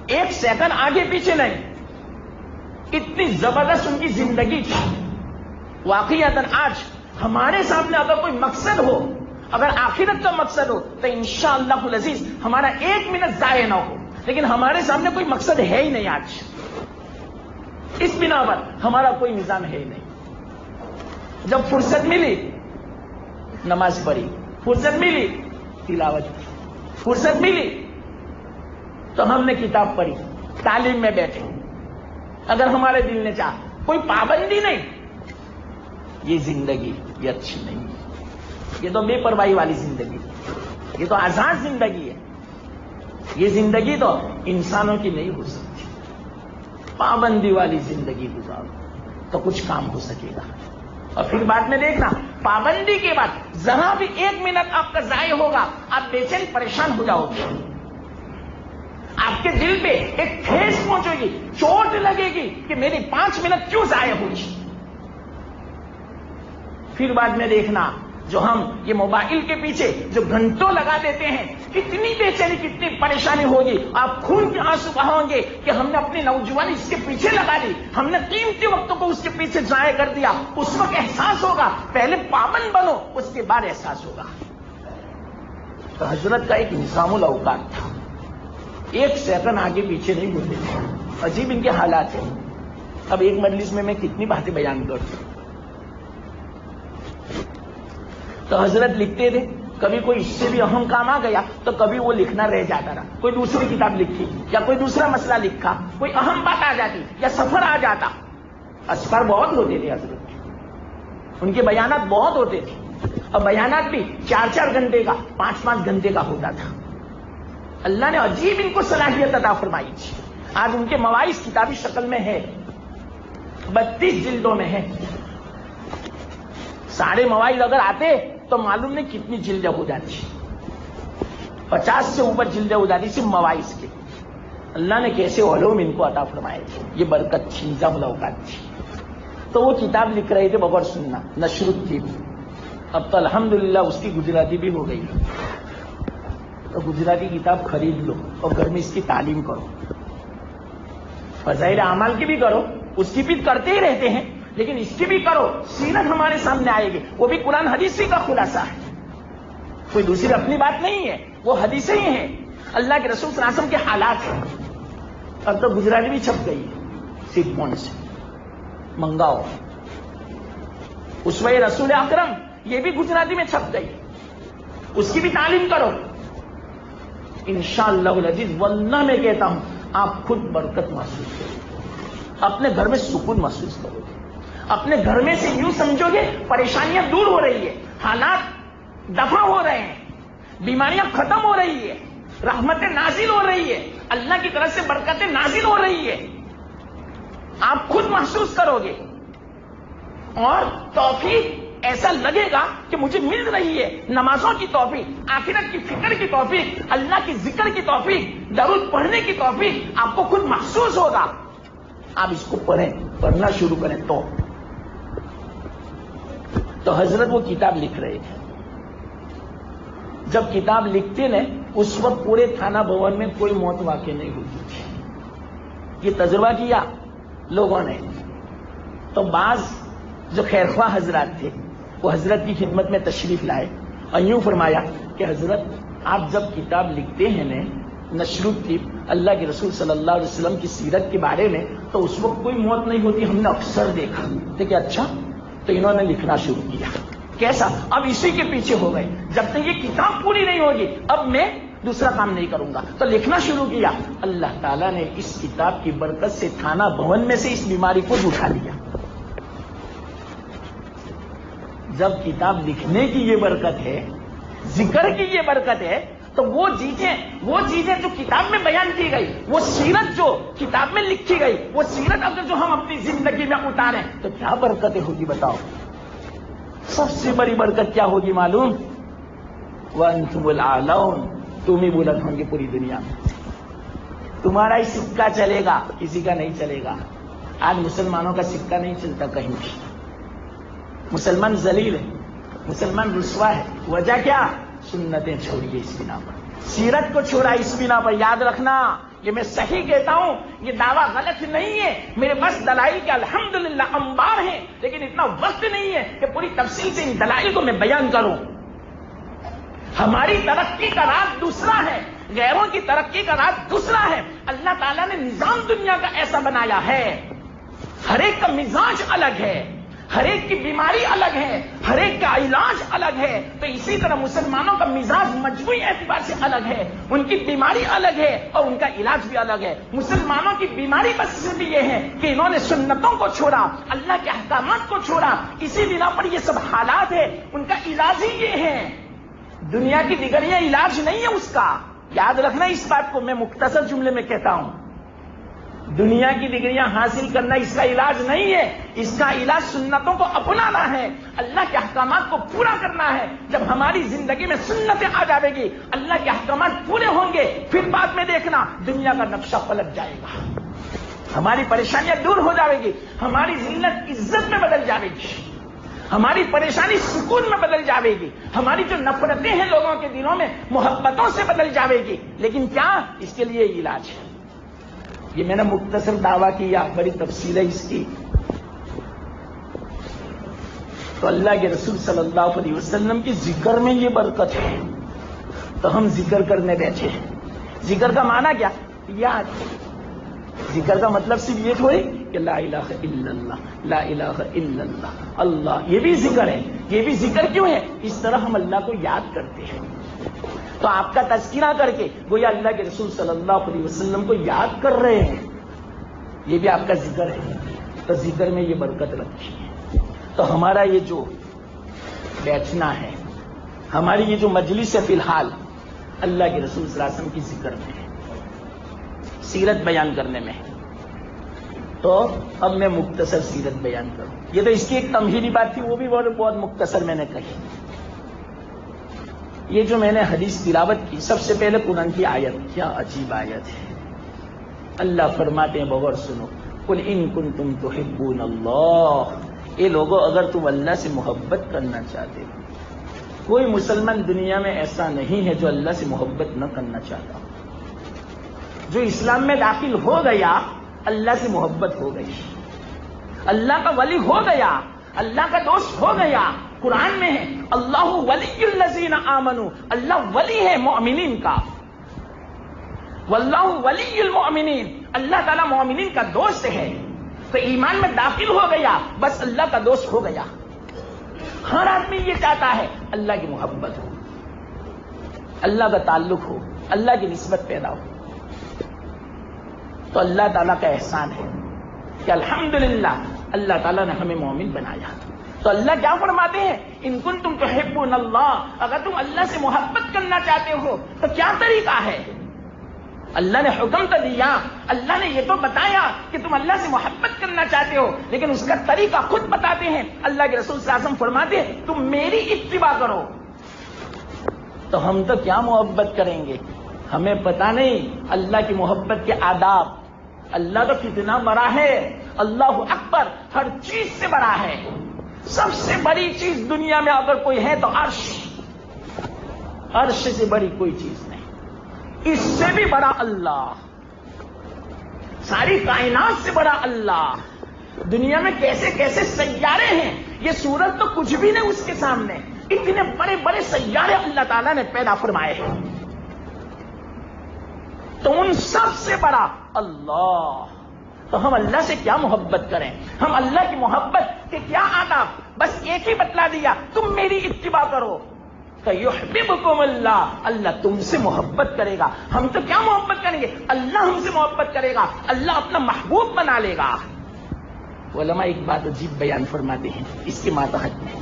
ایک سیکنڈ آگے پیچھے نہیں. اتنی زبردست ان کی زندگی تھی. واقعتاً آج ہمارے سامنے اگر کوئی مقصد ہو, اگر آخرت کا مقصد ہو, تو انشاءاللہ العزیز ہمارا ایک منٹ ضائع نہ ہو. لیکن ہمارے سامنے کوئی مقصد ہے ہی نہیں آج. اس بنا پر ہمارا کوئی نظام ہے ہی نہیں. جب فرصت ملی نماز پڑھی, فرصت ملی تلاوت کی, فرصت ملی تو ہم نے کتاب پڑھی, تعلیم میں بیٹھے. اگر ہمارے دل نے چاہا, کوئی پابندی نہیں. یہ زندگی یہ اچھی نہیں ہے. یہ تو بے پرواہی والی زندگی ہے, یہ تو آزاد زندگی ہے. یہ زندگی تو انسانوں کی نہیں ہو سکتی. پابندی والی زندگی گزارو تو کچھ کام ہو سکے گا. اور پھر بعد میں دیکھنا, پابندی کے بعد ذرا بھی ایک منٹ آپ کا ضائع ہوگا, آپ بے چین پریشان ہو جاؤ گے. آپ کے دل پہ ایک ٹھیس پہنچے گی, چوٹ لگے گی کہ میری 5 منٹ کیوں ضائع ہوئی. پھر بعد میں دیکھنا, جو ہم یہ موبائل کے پیچھے جو گھنٹوں لگا دیتے ہیں, کتنی بے چینی کتنی پریشانی ہوگی. آپ خون کے آنسو بہاؤ گے کہ ہم نے اپنی نوجوانی اس کے پیچھے لگا دی, ہم نے قیمتی وقتوں کو اس کے پیچھے ضائع کر دیا. اس وقت احساس ہوگا, پہلے پابند بنو اس کے بعد احساس ہوگا. تو حضرت کا ایک نظام الاوقات تھا, ایک سیکنڈ آگے پیچھے نہیں ہوتے تھے. عجیب ان کے حالات ہیں. اب ایک مجلس میں کتنی باتیں بیان کرتا. تو حضرت لکھتے تھے, کبھی کوئی اس سے بھی اہم کام آ گیا تو کبھی وہ لکھنا رہ جاتا رہا. کوئی دوسری کتاب لکھی یا کوئی دوسرا مسئلہ لکھا, کوئی اہم بات آ جاتی یا سفر آ جاتا. اسفار بہت ہوتے تھے حضرت کے, ان کے بیانات بہت ہوتے تھے. اور بیانات بھی 4-4 گھنٹے کا, 5-5 گھنٹے کا ہوتا تھا. اللہ نے عجیب ان کو صلاحیت عطا فرمائی تھی. آج ان کے مواعظ کتابی شکل میں ہے, 32 جلدوں میں ہے. سارے مواعظ اگر آتے تو معلوم نہیں کتنی جلدیں ہو جاتی, 50 سے اوپر جلدیں ہو جاتی صرف مواعظ کے. اللہ نے کیسے علوم ان کو عطا فرمائے تھے. یہ برکت تھی, نظام الاوقات تھی. تو وہ کتاب لکھ رہے تھے بغور سننا, نشر الطب. اب تو الحمدللہ اس کی گجراتی بھی ہو گئی. تو گجراتی کتاب خرید لو اور گھر میں اس کی تعلیم کرو. فضائل اعمال کی بھی کرو, اس کی بھی کرتے ہی رہتے ہیں, لیکن اس کی بھی کرو. سیرت ہمارے سامنے آئے گی, وہ بھی قرآن حدیث کا خلاصہ ہے, کوئی دوسری اپنی بات نہیں ہے, وہ حدیثیں ہی ہیں, اللہ کے رسول صلی اللہ علیہ وسلم کے حالات ہیں. اب تو گجراتی بھی چھپ گئی ہے, سیٹ پوائنٹ سے منگاؤ. اسوہ رسول اکرم یہ بھی گجراتی میں چھپ گئی, اس کی بھی تعلیم کرو. انشاءاللہ العزیز واللہ میں کہتا ہوں آپ خود برکت محسوس کرو گے, اپنے گھر میں سکون محسوس کرو گے. اپنے گھر میں سے یوں سمجھو گے پریشانیاں دور ہو رہی ہے, حالات دفع ہو رہے ہیں, بیماریاں ختم ہو رہی ہے, رحمتیں نازل ہو رہی ہے, اللہ کی طرف سے برکتیں نازل ہو رہی ہے. آپ خود محسوس کرو گے اور توفیق ایسا لگے گا کہ مجھے مل رہی ہے. نمازوں کی توفیق, آخرت کی فکر کی توفیق, اللہ کی ذکر کی توفیق, درود پڑھنے کی توفیق آپ کو خود محسوس ہوگا. آپ اس کو پڑھیں, پڑھنا شروع کریں. تو حضرت وہ کتاب لکھ رہے تھے. جب کتاب لکھتے نا اس وقت پورے تھانہ بھون میں کوئی موت واقع نہیں ہوتی تھی. یہ تجربہ کیا لوگوں نے. تو بعض جو خیرخواہ حضرات تھے وہ حضرت کی خدمت میں تشریف لائے اور یوں فرمایا کہ حضرت آپ جب کتاب لکھتے ہیں نا نشر الطب اللہ کے رسول صلی اللہ علیہ وسلم کی سیرت کے بارے میں, تو اس وقت کوئی موت نہیں ہوتی, ہم نے اکثر دیکھا. کہ اچھا, تو انہوں نے لکھنا شروع کیا. کیسا؟ اب اسی کے پیچھے ہو گئے, جب تک یہ کتاب پوری نہیں ہوگی اب میں دوسرا کام نہیں کروں گا. تو لکھنا شروع کیا. اللہ تعالیٰ نے اس کتاب کی برکت سے تھانہ بھون میں سے اس بیماری کو اٹھا لیا. جب کتاب لکھنے کی یہ برکت ہے, ذکر کی یہ برکت ہے, تو وہ چیزیں جو کتاب میں بیان کی گئی, وہ سیرت جو کتاب میں لکھی گئی, وہ سیرت اگر جو ہم اپنی زندگی میں اتاریں تو کیا برکتیں ہوگی بتاؤ. سب سے بڑی برکت کیا ہوگی معلوم؟ وَأَنْتُمُ الْأَعْلَوْنَ, تم ہی بلند ہوں گے پوری دنیا میں. تمہارا ہی سکہ چلے گا, کسی کا نہیں چلے گا. آج مسلمانوں کا سکہ نہیں چلتا کہیں بھی. مسلمان ذلیل ہے، مسلمان رسوا ہے. وجہ کیا؟ سنتیں چھوڑیے اس بنا پر، سیرت کو چھوڑا اس بنا پر. یاد رکھنا، یہ میں صحیح کہتا ہوں، یہ دعویٰ غلط نہیں ہے. میرے پاس دلائل کے الحمدللہ انبار ہیں، لیکن اتنا وقت نہیں ہے کہ پوری تفصیل سے ان دلائل کو میں بیان کروں. ہماری ترقی کا راز دوسرا ہے، غیروں کی ترقی کا راز دوسرا ہے. اللہ تعالیٰ نے نظام دنیا کا ایسا بنایا ہے، ہر ایک کا مزاج الگ ہے، ہر ایک کی بیماری الگ ہے، ہر ایک کا علاج الگ ہے. تو اسی طرح مسلمانوں کا مزاج مجموعی اعتبار سے الگ ہے، ان کی بیماری الگ ہے اور ان کا علاج بھی الگ ہے. مسلمانوں کی بیماری بس صرف یہ ہے کہ انہوں نے سنتوں کو چھوڑا، اللہ کے احکامات کو چھوڑا، اسی بنا پر یہ سب حالات ہے. ان کا علاج ہی یہ ہے، دنیا کی ڈگریاں علاج نہیں ہے اس کا. یاد رکھنا اس بات کو، میں مختصر جملے میں کہتا ہوں، دنیا کی ڈگریاں حاصل کرنا اس کا علاج نہیں ہے. اس کا علاج سنتوں کو اپنانا ہے، اللہ کے احکامات کو پورا کرنا ہے. جب ہماری زندگی میں سنتیں آ جائے گی، اللہ کے احکامات پورے ہوں گے، پھر بعد میں دیکھنا دنیا کا نقشہ پلٹ جائے گا، ہماری پریشانیاں دور ہو جائے گی، ہماری ذلت عزت میں بدل جائے گی، ہماری پریشانی سکون میں بدل جائے گی، ہماری جو نفرتیں ہیں لوگوں کے دلوں میں محبتوں سے بدل جائے گی. لیکن کیا؟ اس کے لیے علاج ہے. یہ میں نے مختصر دعویٰ کیا، بڑی تفصیل ہے اس کی. تو اللہ کے رسول صلی اللہ علیہ وسلم کی ذکر میں یہ برکت ہے، تو ہم ذکر کرنے بیٹھے ہیں. ذکر کا معنی کیا؟ یاد. ذکر کا مطلب صرف یہ تھوڑی کہ لا الہ الا اللہ، لا الہ الا اللہ، اللہ. یہ بھی ذکر ہے. یہ بھی ذکر کیوں ہے؟ اس طرح ہم اللہ کو یاد کرتے ہیں. تو آپ کا تذکرہ کر کے گویا اللہ کے رسول صلی اللہ علیہ وسلم کو یاد کر رہے ہیں، یہ بھی آپ کا ذکر ہے. تو ذکر میں یہ برکت رکھی ہے. تو ہمارا یہ جو بیٹھنا ہے، ہماری یہ جو مجلس ہے، فی الحال اللہ کے رسول صلی اللہ علیہ وسلم کی ذکر میں ہے، سیرت بیان کرنے میں ہے. تو اب میں مختصر سیرت بیان کروں. یہ تو اس کی ایک تمہیدی بات تھی، وہ بھی بہت مختصر میں نے کہی. یہ جو میں نے حدیث تلاوت کی، سب سے پہلے قرآن کی آیت، کیا عجیب آیت ہے. اللہ فرماتے ہیں، بغور سنو، قل ان کنتم تحبون اللہ. اے لوگوں، اگر تم اللہ سے محبت کرنا چاہتے ہو، کوئی مسلمان دنیا میں ایسا نہیں ہے جو اللہ سے محبت نہ کرنا چاہتا. جو اسلام میں داخل ہو گیا، اللہ سے محبت ہو گئی، اللہ کا ولی ہو گیا، اللہ کا دوست ہو گیا. قرآن میں ہے، اللہ ولی الذین آمنوا، اللہ ولی ہے مومنین کا. واللہ ولی المؤمنین، اللہ تعالیٰ مومنین کا دوست ہے. تو ایمان میں داخل ہو گیا، بس اللہ کا دوست ہو گیا. ہر آدمی یہ چاہتا ہے اللہ کی محبت ہو، اللہ کا تعلق ہو، اللہ کی نسبت پیدا ہو. تو اللہ تعالیٰ کا احسان ہے کہ الحمدللہ اللہ تعالیٰ نے ہمیں مومن بنایا. تو اللہ کیا فرماتے ہیں؟ ان کنتم تحبون اللہ، اگر تم اللہ سے محبت کرنا چاہتے ہو تو کیا طریقہ ہے؟ اللہ نے حکم تو دیا، اللہ نے یہ تو بتایا کہ تم اللہ سے محبت کرنا چاہتے ہو، لیکن اس کا طریقہ خود بتاتے ہیں. اللہ کے رسول صلی اللہ علیہ وسلم فرماتے ہیں، تم میری اتباع کرو. تو ہم تو کیا محبت کریں گے؟ ہمیں پتہ نہیں اللہ کی محبت کے آداب. اللہ تو کتنا بڑا ہے، اللہ اکبر، ہر چیز سے بڑا ہے. سب سے بڑی چیز دنیا میں اگر کوئی ہے تو عرش. عرش سے بڑی کوئی چیز نہیں. اس سے بھی بڑا اللہ، ساری کائنات سے بڑا اللہ. دنیا میں کیسے کیسے سیارے ہیں، یہ سورج تو کچھ بھی نہیں اس کے سامنے. اتنے بڑے بڑے سیارے اللہ تعالیٰ نے پیدا فرمائے ہیں. تو ان سب سے بڑا اللہ. تو ہم اللہ سے کیا محبت کریں؟ ہم اللہ کی محبت کے کیا آداب؟ بس ایک ہی بتلا دیا، تم میری اتباع کرو تو یحببکم اللہ، اللہ تم سے محبت کرے گا. ہم تو کیا محبت کریں گے؟ اللہ ہم سے محبت کرے گا، اللہ اپنا محبوب بنا لے گا. علماء ایک بات عجیب بیان فرماتے ہیں اس کے ماتحت میں،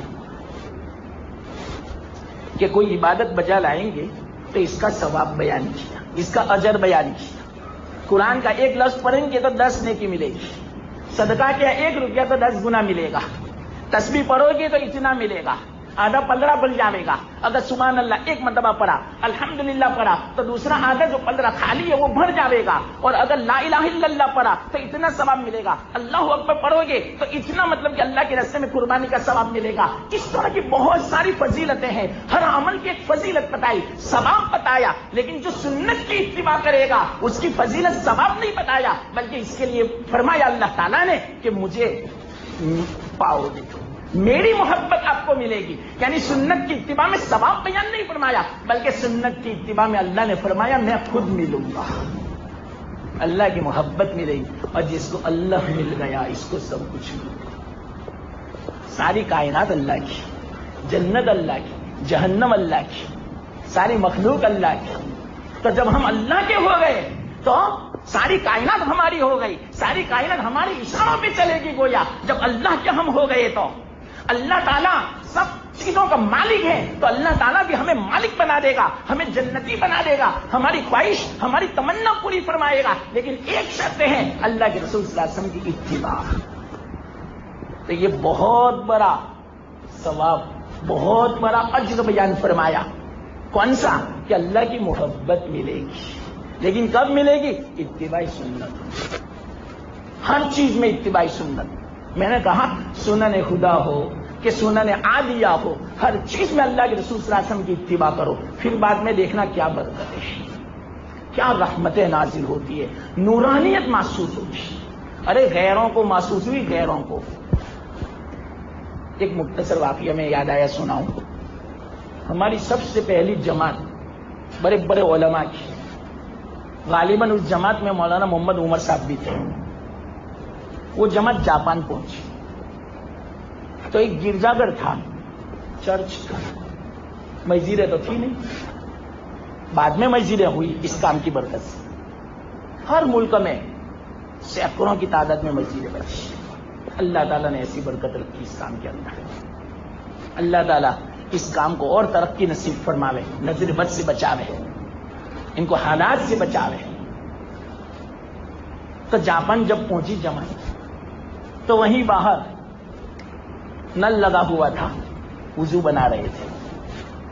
کہ کوئی عبادت بجا لائیں گے تو اس کا ثواب بیان کیا، اس کا اجر بیان کیا. قرآن کا ایک لفظ پڑھیں گے تو 10 نیکی ملے گی، صدقہ کیا 1 روپیہ تو 10 گنا ملے گا، تسبیح پڑھو گے تو اتنا ملے گا، آدھا 15 بن جائے گا. اگر سبحان اللہ ایک مرتبہ پڑھا, الحمدللہ پڑھا, تو دوسرا آدھا جو 15 خالی ہے وہ بھر جائے گا. اور اگر لا الہ الا اللہ پڑھا تو اتنا ثواب ملے گا. اللہ اکبر پڑھو گے تو اتنا مطلب کہ اللہ کے راستے میں قربانی کا ثواب ملے گا. اس طرح کی بہت ساری فضیلتیں ہیں. ہر عمل کی ایک فضیلت بتائی, ثواب بتایا, لیکن جو سنت کی اتباع کرے گا اس کی فضیلت ثواب نہیں بتایا, بلکہ اس کے لیے فرمایا اللہ تعالیٰ نے کہ مجھے پاؤ گے, میری محبت آپ کو ملے گی. یعنی سنت کی اتباع میں ثواب بیان نہیں فرمایا, بلکہ سنت کی اتباع میں اللہ نے فرمایا میں خود ملوں گا, اللہ کی محبت ملے گی. اور جس کو اللہ مل گیا اس کو سب کچھ مل گیا. ساری کائنات اللہ کی, جنت اللہ کی, جہنم اللہ کی, ساری مخلوق اللہ کی. تو جب ہم اللہ کے ہو گئے تو ساری کائنات ہماری ہو گئی, ساری کائنات ہماری اشاروں پہ چلے گی. گویا جب اللہ کے ہم ہو گئے تو اللہ تعالیٰ سب چیزوں کا مالک ہے, تو اللہ تعالیٰ بھی ہمیں مالک بنا دے گا, ہمیں جنتی بنا دے گا, ہماری خواہش ہماری تمنا پوری فرمائے گا. لیکن ایک شرط ہے, اللہ کے رسول صلی اللہ علیہ وسلم کی اتباع. تو یہ بہت بڑا ثواب, بہت بڑا اجر بیان فرمایا. کون سا؟ کہ اللہ کی محبت ملے گی. لیکن کب ملے گی؟ اتباع سنت. ہر چیز میں اتباع سنت. میں نے کہا سنن خدا ہو کہ سنن عادیہ ہو, ہر چیز میں اللہ کے رسول صلی اللہ علیہ وسلم کی اتباع کرو. پھر بعد میں دیکھنا کیا برکت ہے, کیا رحمتیں نازل ہوتی ہے, نورانیت محسوس ہوتی ہے. ارے غیروں کو محسوس ہوئی, غیروں کو. ایک مختصر واقعہ میں یاد آیا, سناؤں. ہماری سب سے پہلی جماعت بڑے بڑے علماء کی, غالباً اس جماعت میں مولانا محمد عمر صاحب بھی تھے. وہ جماعت جاپان پہنچی تو ایک گرجا گھر تھا, چرچ تھا, مسجدیں تو تھی نہیں. بعد میں مسجدیں ہوئی اس کام کی برکت سے. ہر ملک میں سینکڑوں کی تعداد میں مسجدیں بچی. اللہ تعالیٰ نے ایسی برکت رکھی اس کام کے اندر. اللہ تعالیٰ اس کام کو اور ترقی نصیب فرماوے, نظر بد سے بچاوے, ان کو حالات سے بچاوے. تو جاپان جب پہنچی جماعت تو وہیں باہر نل لگا ہوا تھا, وضو بنا رہے تھے.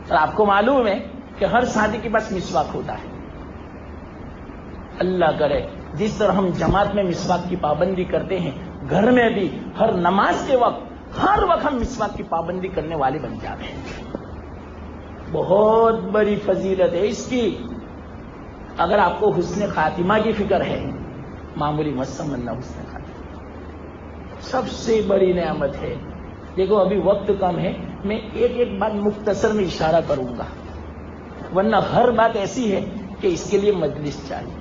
اور آپ کو معلوم ہے کہ ہر شادی کے پاس مسواک ہوتا ہے. اللہ کرے جس طرح ہم جماعت میں مسواک کی پابندی کرتے ہیں, گھر میں بھی ہر نماز کے وقت ہر وقت ہم مسواک کی پابندی کرنے والے بن جاتے ہیں. بہت بڑی فضیلت ہے اس کی. اگر آپ کو حسن خاتمہ کی فکر ہے, معمولی مت سمجھنا, حسن خاتمہ سب سے بڑی نعمت ہے. دیکھو ابھی وقت کم ہے, میں ایک ایک بات مختصر میں اشارہ کروں گا, ورنہ ہر بات ایسی ہے کہ اس کے لیے مجلس چاہیے.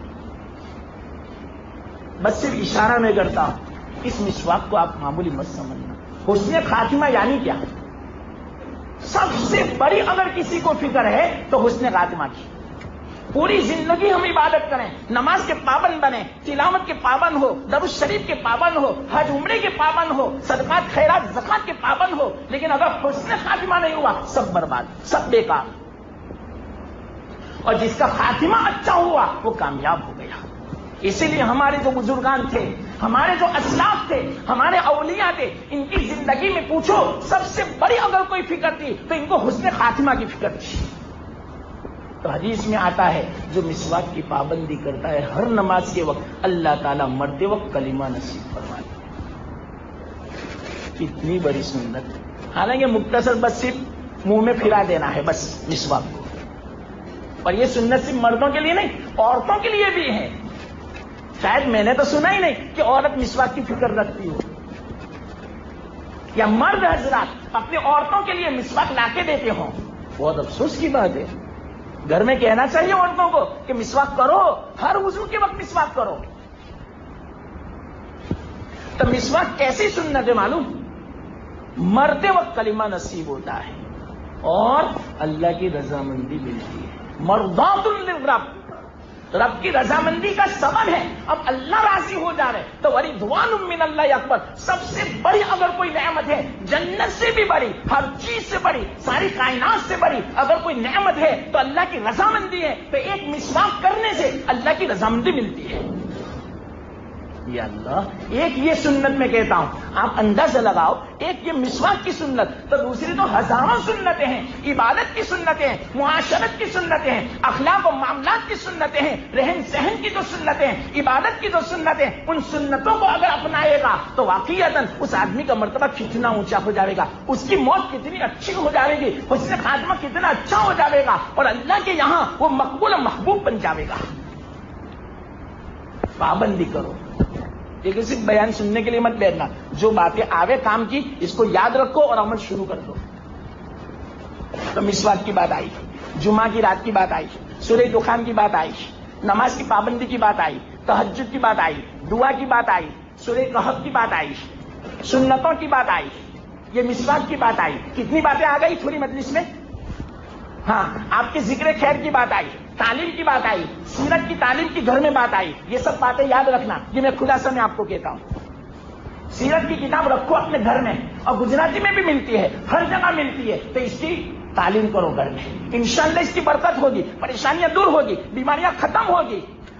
بس صرف اشارہ میں کرتا ہوں. اس مسواک کو آپ معمولی مت سمجھنا. حسن خاتمہ یعنی کیا؟ سب سے بڑی اگر کسی کو فکر ہے تو حسن خاتمہ کی. پوری زندگی ہم عبادت کریں, نماز کے پابند بنیں, تلاوت کے پابند ہو, درود شریف کے پابند ہو, حج عمرے کے پابند ہو, صدقات خیرات زکات کے پابند ہو, لیکن اگر حسن خاتمہ نہیں ہوا سب برباد, سب بیکار. اور جس کا خاتمہ اچھا ہوا وہ کامیاب ہو گیا. اسی لیے ہمارے جو بزرگان تھے, ہمارے جو اسلاف تھے, ہمارے اولیاء تھے, ان کی زندگی میں پوچھو سب سے بڑی اگر کوئی فکر تھی تو ان کو حسن خاتمہ کی فکر تھی. تو حدیث میں آتا ہے جو مسواک کی پابندی کرتا ہے ہر نماز کے وقت, اللہ تعالیٰ مرتے وقت کلمہ نصیب فرماتا ہے. کتنی بڑی سنت. حالانکہ مختصر بس صرف منہ میں پھرا دینا ہے بس مسواک کو. اور یہ سنت صرف مردوں کے لیے نہیں, عورتوں کے لیے بھی ہے. شاید میں نے تو سنا ہی نہیں کہ عورت مسواک کی فکر رکھتی ہو, یا مرد حضرات اپنی عورتوں کے لیے مسواک لا کے دیتے ہوں. بہت افسوس کی بات ہے. گھر میں کہنا چاہیے عورتوں کو کہ مسواک کرو, ہر وضو کے وقت مسواک کرو. تو مسواک کیسی سنت ہے معلوم؟ مرتے وقت کلمہ نصیب ہوتا ہے اور اللہ کی رضامندی ملتی ہے. مرضات للرب, رب کی رضامندی کا سبب ہے. اب اللہ راضی ہو جا رہے تو ورضوان من اللہ اکبر. سب سے بڑی اگر کوئی نعمت ہے, جنت سے بھی بڑی, ہر چیز سے بڑی, ساری کائنات سے بڑی اگر کوئی نعمت ہے تو اللہ کی رضامندی ہے. تو ایک مسواک کرنے سے اللہ کی رضامندی ملتی ہے. یا اللہ، ایک یہ سنت میں کہتا ہوں، آپ اندازہ لگاؤ، ایک یہ مسواک کی سنت، تو دوسری تو ہزاروں سنتیں ہیں، عبادت کی سنتیں ہیں، معاشرت کی سنتیں ہیں، اخلاق و معاملات کی سنتیں ہیں، رہن سہن کی جو سنتیں ہیں، عبادت کی جو سنتیں ہیں، ان سنتوں کو اگر اپنائے گا تو واقعیتاً اس آدمی کا مرتبہ کتنا اونچا ہو جائے گا، اس کی موت کتنی اچھی ہو جائے گی، حسن خاتمہ کتنا اچھا ہو جائے گا، اور اللہ کے یہاں وہ مقبول و محبوب بن جائے گا۔ پابندی کرو، لیکن صرف بیان سننے کے لیے مت بیٹھنا، جو باتیں آوے کام کی اس کو یاد رکھو اور عمل شروع کر دو۔ تو مسواک کی بات آئی، جمعہ کی رات کی بات آئی، سورہ دخان کی بات آئی، نماز کی پابندی کی بات آئی، تہجد کی بات آئی، دعا کی بات آئی، سورہ کہف کی بات آئی، سنتوں کی بات آئی، یہ مسواک کی بات آئی۔ کتنی باتیں آ گئی تھوڑی مجلس میں؟ ہاں، آپ کے ذکر خیر کی بات آئی، تعلیم کی بات آئی، سیرت کی تعلیم کی گھر میں بات آئی۔ یہ سب باتیں یاد رکھنا، یہ میں خلاصہ میں آپ کو کہتا ہوں۔ سیرت کی کتاب رکھو اپنے گھر میں، اور گجراتی میں بھی ملتی ہے، ہر جگہ ملتی ہے، تو اس کی تعلیم کرو گھر میں، انشاءاللہ اس کی برکت ہوگی، پریشانیاں دور ہوگی، بیماریاں ختم ہوگی،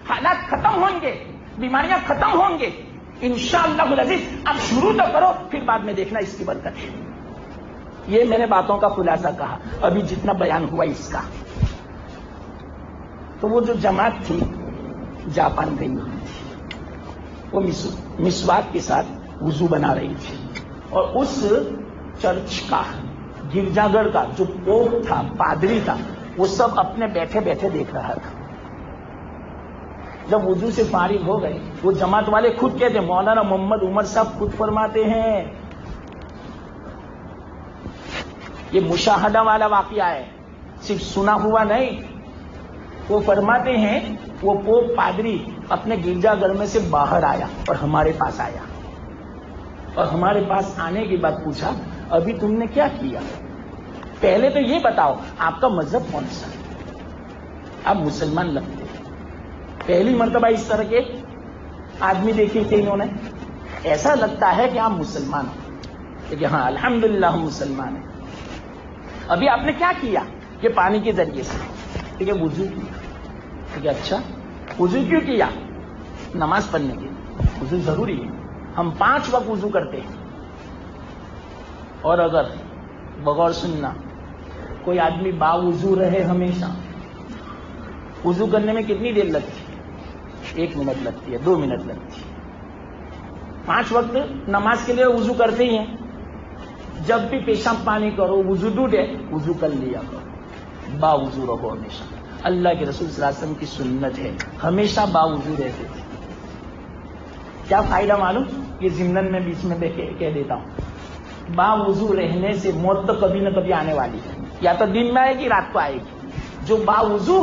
حالات ختم ہوں گے، بیماریاں ختم ہوں گے انشاءاللہ العزیز۔ اب شروع تو کرو، پھر بعد میں دیکھنا اس کی برکت ہے۔ یہ میں نے باتوں کا خلاصہ کہا، ابھی جتنا بیان ہوا اس کا۔ تو وہ جو جماعت تھی جاپان گئی ہوئی تھی، وہ مسواک کے ساتھ وضو بنا رہی تھی، اور اس چرچ کا، گرجا گھر کا جو پوپ تھا، پادری تھا، وہ سب اپنے بیٹھے بیٹھے دیکھ رہا تھا۔ جب وضو سے فارغ ہو گئے، وہ جماعت والے خود کہتے، مولانا محمد عمر صاحب خود فرماتے ہیں، یہ مشاہدہ والا واقعہ ہے، صرف سنا ہوا نہیں۔ وہ فرماتے ہیں وہ پوپ پادری اپنے گرجا گھر میں سے باہر آیا اور ہمارے پاس آیا، اور ہمارے پاس آنے کے بعد پوچھا، ابھی تم نے کیا کیا؟ پہلے تو یہ بتاؤ آپ کا مذہب کون سا ہے؟ آپ مسلمان لگتے ہیں۔ پہلی مرتبہ اس طرح کے آدمی دیکھے تھے انہوں نے، ایسا لگتا ہے کہ آپ مسلمان ہیں، کہ ہاں الحمدللہ ہم مسلمان ہیں۔ ابھی آپ نے کیا کیا؟ کہ پانی کے ذریعے سے، ٹھیک ہے، وضو کیا، ٹھیک ہے، اچھا وضو کیوں کیا؟ نماز پڑھنے کے لیے، وضو ضروری ہے، ہم 5 وقت وضو کرتے ہیں، اور اگر بغور سننا کوئی آدمی باوضو رہے ہمیشہ، وضو کرنے میں کتنی دیر لگتی ہے؟ 1 منٹ لگتی ہے، 2 منٹ لگتی ہے۔ 5 وقت نماز کے لیے وضو کرتے ہی ہیں، جب بھی پیشاب پانی کرو، وضو ٹوٹے، وضو کر لیا کرو، باوضو رہو ہمیشہ۔ اللہ کے رسول صلی اللہ علیہ وسلم کی سنت ہے، ہمیشہ باوضو رہتے تھے۔ کیا فائدہ معلوم؟ یہ ضمن میں بیچ میں کہہ دیتا ہوں، باوضو رہنے سے موت تو کبھی نہ کبھی آنے والی ہے، یا تو دن میں آئے گی، رات کو آئے گی۔ جو باوضو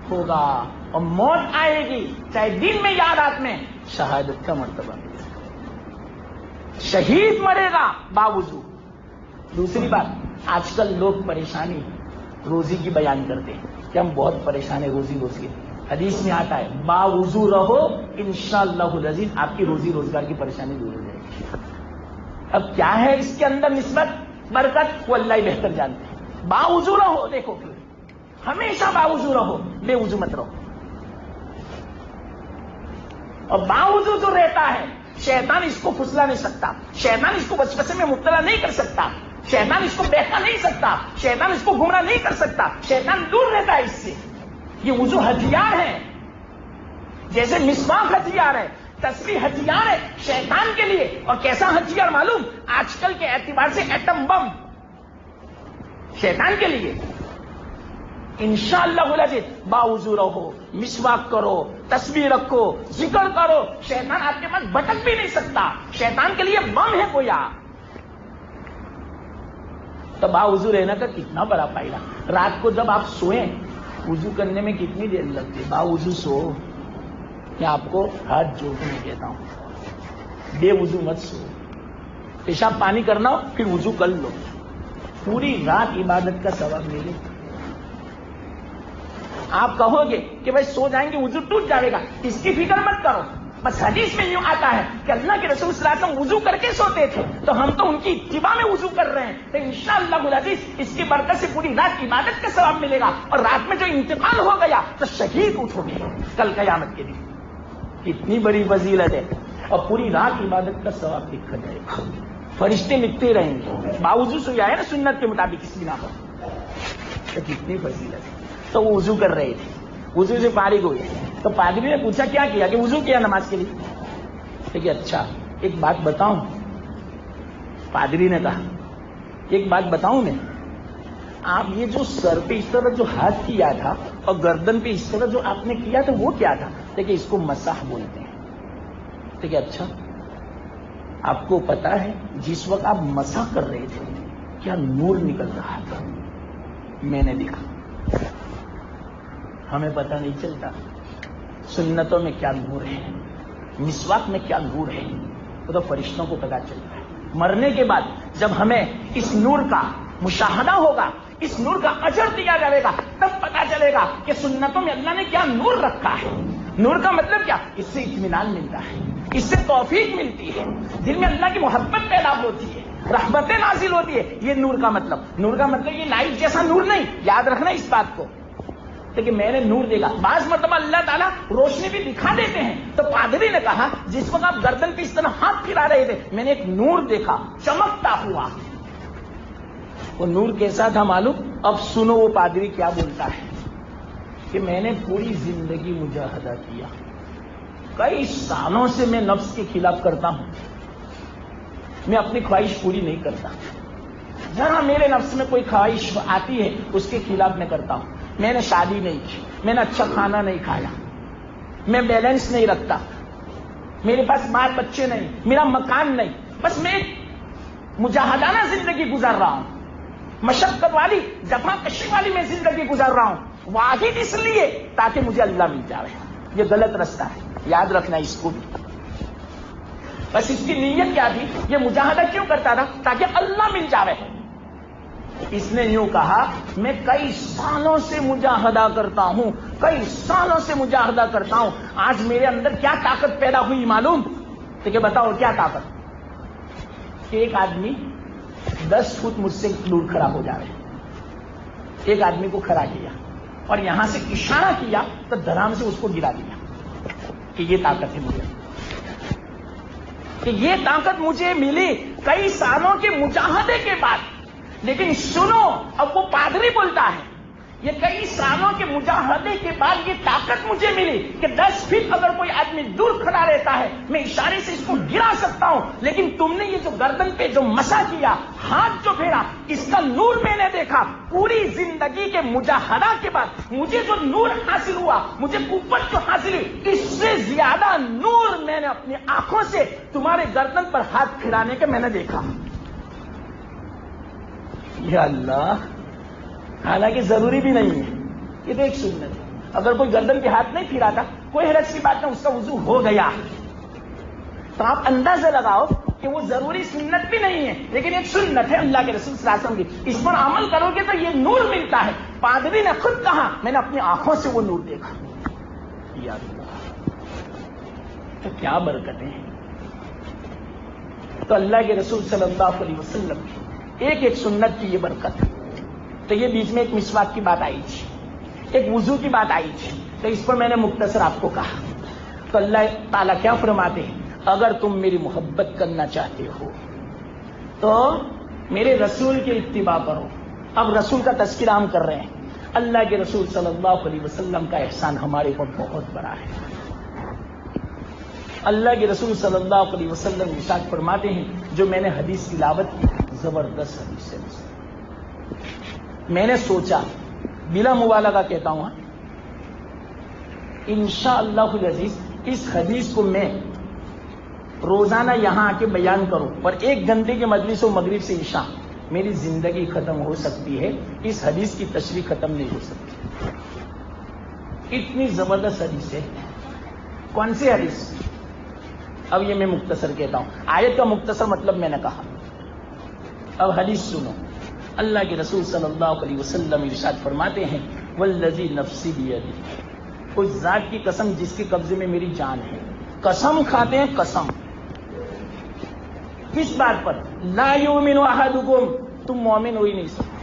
ہوگا اور موت آئے گی، چاہے دن میں یا رات میں، شہادت کا مرتبہ ملے گا، شہید مرے گا باوضو۔ دوسری بات، آج کل لوگ پریشانی روزی کی بیان کرتے ہیں کہ ہم بہت پریشان ہیں روزی کے، حدیث میں آتا ہے باوضو رہو انشاءاللہ العزیز آپ کی روزی روزگار کی پریشانی دور ہو جائے گی۔ اب کیا ہے اس کے اندر نسبت برکت، وہ اللہ ہی بہتر جانتے ہیں۔ باوضو رہو، دیکھو پھر ہمیشہ باوضو رہو، بے وضو مت رہو۔ اور باوضو جو رہتا ہے، شیطان اس کو پھسلا نہیں سکتا، شیطان اس کو وسوسے میں مبتلا نہیں کر سکتا، شیطان اس کو بہکا نہیں سکتا، شیطان اس کو گمراہ نہیں کر سکتا، شیطان دور رہتا ہے اس سے۔ یہ وضو ہتھیار ہے، جیسے مسواک ہتھیار ہے، تسبیح ہتھیار ہے شیطان کے لیے۔ اور کیسا ہتھیار معلوم؟ آج کل کے اعتبار سے ایٹم بم شیطان کے لیے۔ انشاءاللہ العزیز باوضو رہو، مسواک کرو، تسبیح رکھو، ذکر کرو، شیطان آپ کے پاس بھٹک بھی نہیں سکتا، شیطان کے لیے بم ہے کوئی۔ تو باوضو رہنے کا کتنا بڑا فائدہ۔ رات کو جب آپ سوئیں، وضو کرنے میں کتنی دیر لگتی ہے؟ باوضو سو۔ میں آپ کو ہاتھ جوڑ کے کہتا ہوں، بے وضو مت سو۔ پیشاب پانی کرنا ہو پھر وضو کر لو، پوری رات عبادت کا ثواب ملے۔ آپ کہو گے کہ بھائی سو جائیں گے وضو ٹوٹ جائے گا، اس کی فکر مت کرو، بس حدیث میں یوں آتا ہے کہ اللہ کے رسول صلی اللہ علیہ وسلم وضو کر کے سوتے تھے، تو ہم تو ان کی اتباع میں وضو کر رہے ہیں، تو انشاءاللہ العزیز اس کی برکت سے پوری رات عبادت کا ثواب ملے گا، اور رات میں جو انتقال ہو گیا تو شہید اٹھو گے کل قیامت کے دن۔ کتنی بڑی فضیلت ہے. اور پوری رات عبادت کا ثواب لکھا جائے گا, فرشتے لکھتے رہیں گے. باوضو سویا ہے نا سنت کے مطابق اس بنا پر, تو کتنی فضیلت ہے. تو وہ وضو کر رہے تھے, وضو سے فارغ ہوئے تو پادری نے پوچھا کیا کیا, کہ وضو کیا نماز کے لیے. کہ اچھا ایک بات بتاؤں. پادری نے کہا ایک بات بتاؤں میں, آپ یہ جو سر پہ اس طرح جو ہاتھ کیا تھا اور گردن پہ اس طرح جو آپ نے کیا تھا وہ کیا تھا. کہ اس کو مسح بولتے ہیں. کہ اچھا آپ کو پتا ہے جس وقت آپ مسح کر رہے تھے کیا نور نکل رہا تھا. میں نے دیکھا. ہمیں پتہ نہیں چلتا سنتوں میں کیا نور ہے, مسواک میں کیا نور ہے, وہ تو فرشتوں کو پتہ چلتا ہے. مرنے کے بعد جب ہمیں اس نور کا مشاہدہ ہوگا, اس نور کا اجر دیا جائے گا, تب پتہ چلے گا کہ سنتوں میں اللہ نے کیا نور رکھا ہے. نور کا مطلب کیا, اس سے اطمینان ملتا ہے, اس سے توفیق ملتی ہے, دل میں اللہ کی محبت پیدا ہوتی ہے, رحمتیں نازل ہوتی ہے. یہ نور کا مطلب. نور کا مطلب یہ لائٹ جیسا نور نہیں, یاد رکھنا اس بات کو. کہ میں نے نور دیکھا. بعض مرتبہ اللہ تعالیٰ روشنی بھی دکھا دیتے ہیں. تو پادری نے کہا جس وقت آپ گردن پہ اس طرح ہاتھ پھرا رہے تھے میں نے ایک نور دیکھا چمکتا ہوا. وہ نور کیسا تھا معلوم؟ اب سنو وہ پادری کیا بولتا ہے کہ میں نے پوری زندگی مجاہدہ کیا, کئی سالوں سے میں نفس کے خلاف کرتا ہوں, میں اپنی خواہش پوری نہیں کرتا. ذرا میرے نفس میں کوئی خواہش آتی ہے اس کے خلاف میں کرتا ہوں. میں نے شادی نہیں کی, میں نے اچھا کھانا نہیں کھایا, میں بیلنس نہیں رکھتا, میرے پاس بال بچے نہیں, میرا مکان نہیں, بس میں مجاہدانہ زندگی گزار رہا ہوں, مشقت والی جفا کشی والی میں زندگی گزار رہا ہوں, واحد اس لیے تاکہ مجھے اللہ مل جائے. یہ غلط رستہ ہے, یاد رکھنا اس کو بھی. بس اس کی نیت کیا تھی, یہ مجاہدہ کیوں کرتا تھا, تاکہ اللہ مل جائے. اس نے یوں کہا میں کئی سالوں سے مجاہدہ کرتا ہوں, کئی سالوں سے مجاہدہ کرتا ہوں. آج میرے اندر کیا طاقت پیدا ہوئی معلوم؟ تو کہ بتاؤ کیا طاقت؟ کہ ایک آدمی 10 فٹ مجھ سے دور کھڑا ہو جا رہے ہیں. ایک آدمی کو کھڑا کیا اور یہاں سے اشارہ کیا تو دھرام سے اس کو گرا دیا. کہ یہ طاقت ہے مجھے, کہ یہ طاقت مجھے ملی کئی سالوں کے مجاہدے کے بعد. لیکن سنو, اب وہ پادری بولتا ہے یہ کئی سالوں کے مجاہدے کے بعد یہ طاقت مجھے ملی کہ 10 فٹ اگر کوئی آدمی دور کھڑا رہتا ہے میں اشارے سے اس کو گرا سکتا ہوں. لیکن تم نے یہ جو گردن پہ جو مسا کیا, ہاتھ جو پھیرا, اس کا نور میں نے دیکھا. پوری زندگی کے مجاہدہ کے بعد مجھے جو نور حاصل ہوا, مجھے قوت جو حاصل ہوئی, اس سے زیادہ نور میں نے اپنی آنکھوں سے تمہارے گردن پر ہاتھ پھرانے کے میں نے دیکھا. یا اللہ, حالانکہ ضروری بھی نہیں ہے, یہ تو ایک سنت ہے. اگر کوئی گردن پہ ہاتھ نہیں پھراتا کوئی حرج کی بات نہیں, اس کا وضو ہو گیا. تو آپ اندازہ لگاؤ کہ وہ ضروری سنت بھی نہیں ہے, لیکن ایک سنت ہے اللہ کے رسول صلی اللہ علیہ وسلم کی. اس پر عمل کرو گے تو یہ نور ملتا ہے. پادری نے خود کہا میں نے اپنی آنکھوں سے وہ نور دیکھا. یا اللہ, تو کیا برکتیں ہیں. تو اللہ کے رسول صلی اللہ علیہ وسلم کی ایک ایک سنت کی یہ برکت. تو یہ بیچ میں ایک مسواک کی بات آئی تھی, ایک وضو کی بات آئی تھی, تو اس پر میں نے مختصر آپ کو کہا. تو اللہ تعالیٰ کیا فرماتے ہیں, اگر تم میری محبت کرنا چاہتے ہو تو میرے رسول کی اتباع کرو. اب رسول کا تذکرہ ہم کر رہے ہیں. اللہ کے رسول صلی اللہ علیہ وسلم کا احسان ہمارے اوپر بہت بڑا ہے. اللہ کے رسول صلی اللہ علیہ وسلم ارشاد فرماتے ہیں, جو میں نے حدیث تلاوت کی, زبردست حدیث ہے. میں نے سوچا, بلا مبالغہ کہتا ہوں, انشاءاللہ العزیز اس حدیث کو میں روزانہ یہاں آ کے بیان کروں اور 1 گھنٹے کے مجلس و مغرب سے عشاء, میری زندگی ختم ہو سکتی ہے, اس حدیث کی تشریح ختم نہیں ہو سکتی. اتنی زبردست حدیث ہے. کون سی حدیث؟ اب یہ میں مختصر کہتا ہوں, آیت کا مختصر مطلب میں نے کہا. اب حدیث سنو. اللہ کے رسول صلی اللہ علیہ وسلم ارشاد فرماتے ہیں, والذی نفسی بیدی, اس ذات کی قسم جس کے قبضے میں میری جان ہے. قسم کھاتے ہیں, قسم کس بات پر؟ لا یؤمن احدکم, تم مومن ہو ہی نہیں سکتے,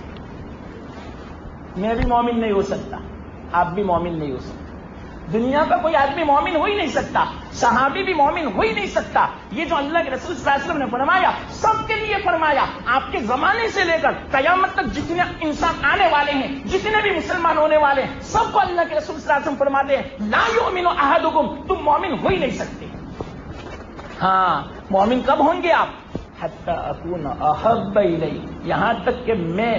میں بھی مومن نہیں ہو سکتا, آپ بھی مومن نہیں ہو سکتے. دنیا کا کوئی آدمی مومن ہو ہی نہیں سکتا، صحابی بھی مومن ہو ہی نہیں سکتا. یہ جو اللہ کے رسول صلی اللہ علیہ وسلم نے فرمایا سب کے لیے فرمایا. آپ کے زمانے سے لے کر قیامت تک جتنے انسان آنے والے ہیں، جتنے بھی مسلمان ہونے والے ہیں، سب کو اللہ کے رسول صلی اللہ علیہ وسلم فرماتے ہیں لا یؤمن احدکم، تم مومن ہو ہی نہیں سکتے. ہاں مومن کب ہوں گے آپ؟ حتی اکون احب الیہ، یہاں تک کہ میں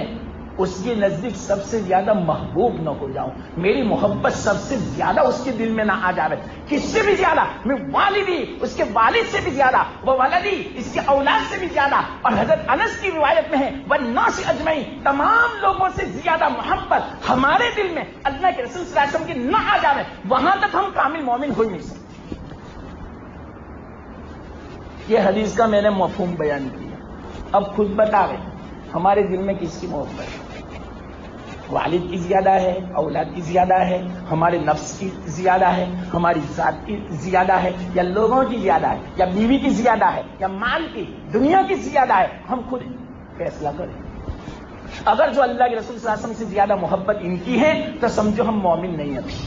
اس کے نزدیک سب سے زیادہ محبوب نہ ہو جاؤں، میری محبت سب سے زیادہ اس کے دل میں نہ آ جائے. کس سے بھی زیادہ؟ میں والدی، اس کے والد سے بھی زیادہ، وہ ولدی، اس کے اولاد سے بھی زیادہ. اور حضرت انس کی روایت میں ہے والناس اجمعین، تمام لوگوں سے زیادہ محبت ہمارے دل میں اللہ کے رسول صلی اللہ علیہ وسلم کی نہ آ جائے، وہاں تک ہم کامل مومن ہو ہی نہیں سکتے. یہ حدیث کا میں نے مفہوم بیان کیا. اب خود بتا رہے ہمارے دل میں کس کی محبت ہے؟ والد کی زیادہ ہے، اولاد کی زیادہ ہے، ہمارے نفس کی زیادہ ہے، ہماری ذات کی زیادہ ہے، یا لوگوں کی زیادہ ہے، یا بیوی کی زیادہ ہے، یا مال کی، دنیا کی زیادہ ہے؟ ہم خود فیصلہ کریں. اگر جو اللہ کے رسول صلی اللہ علیہ وسلم سے زیادہ محبت ان کی ہے تو سمجھو ہم مومن نہیں ابھی.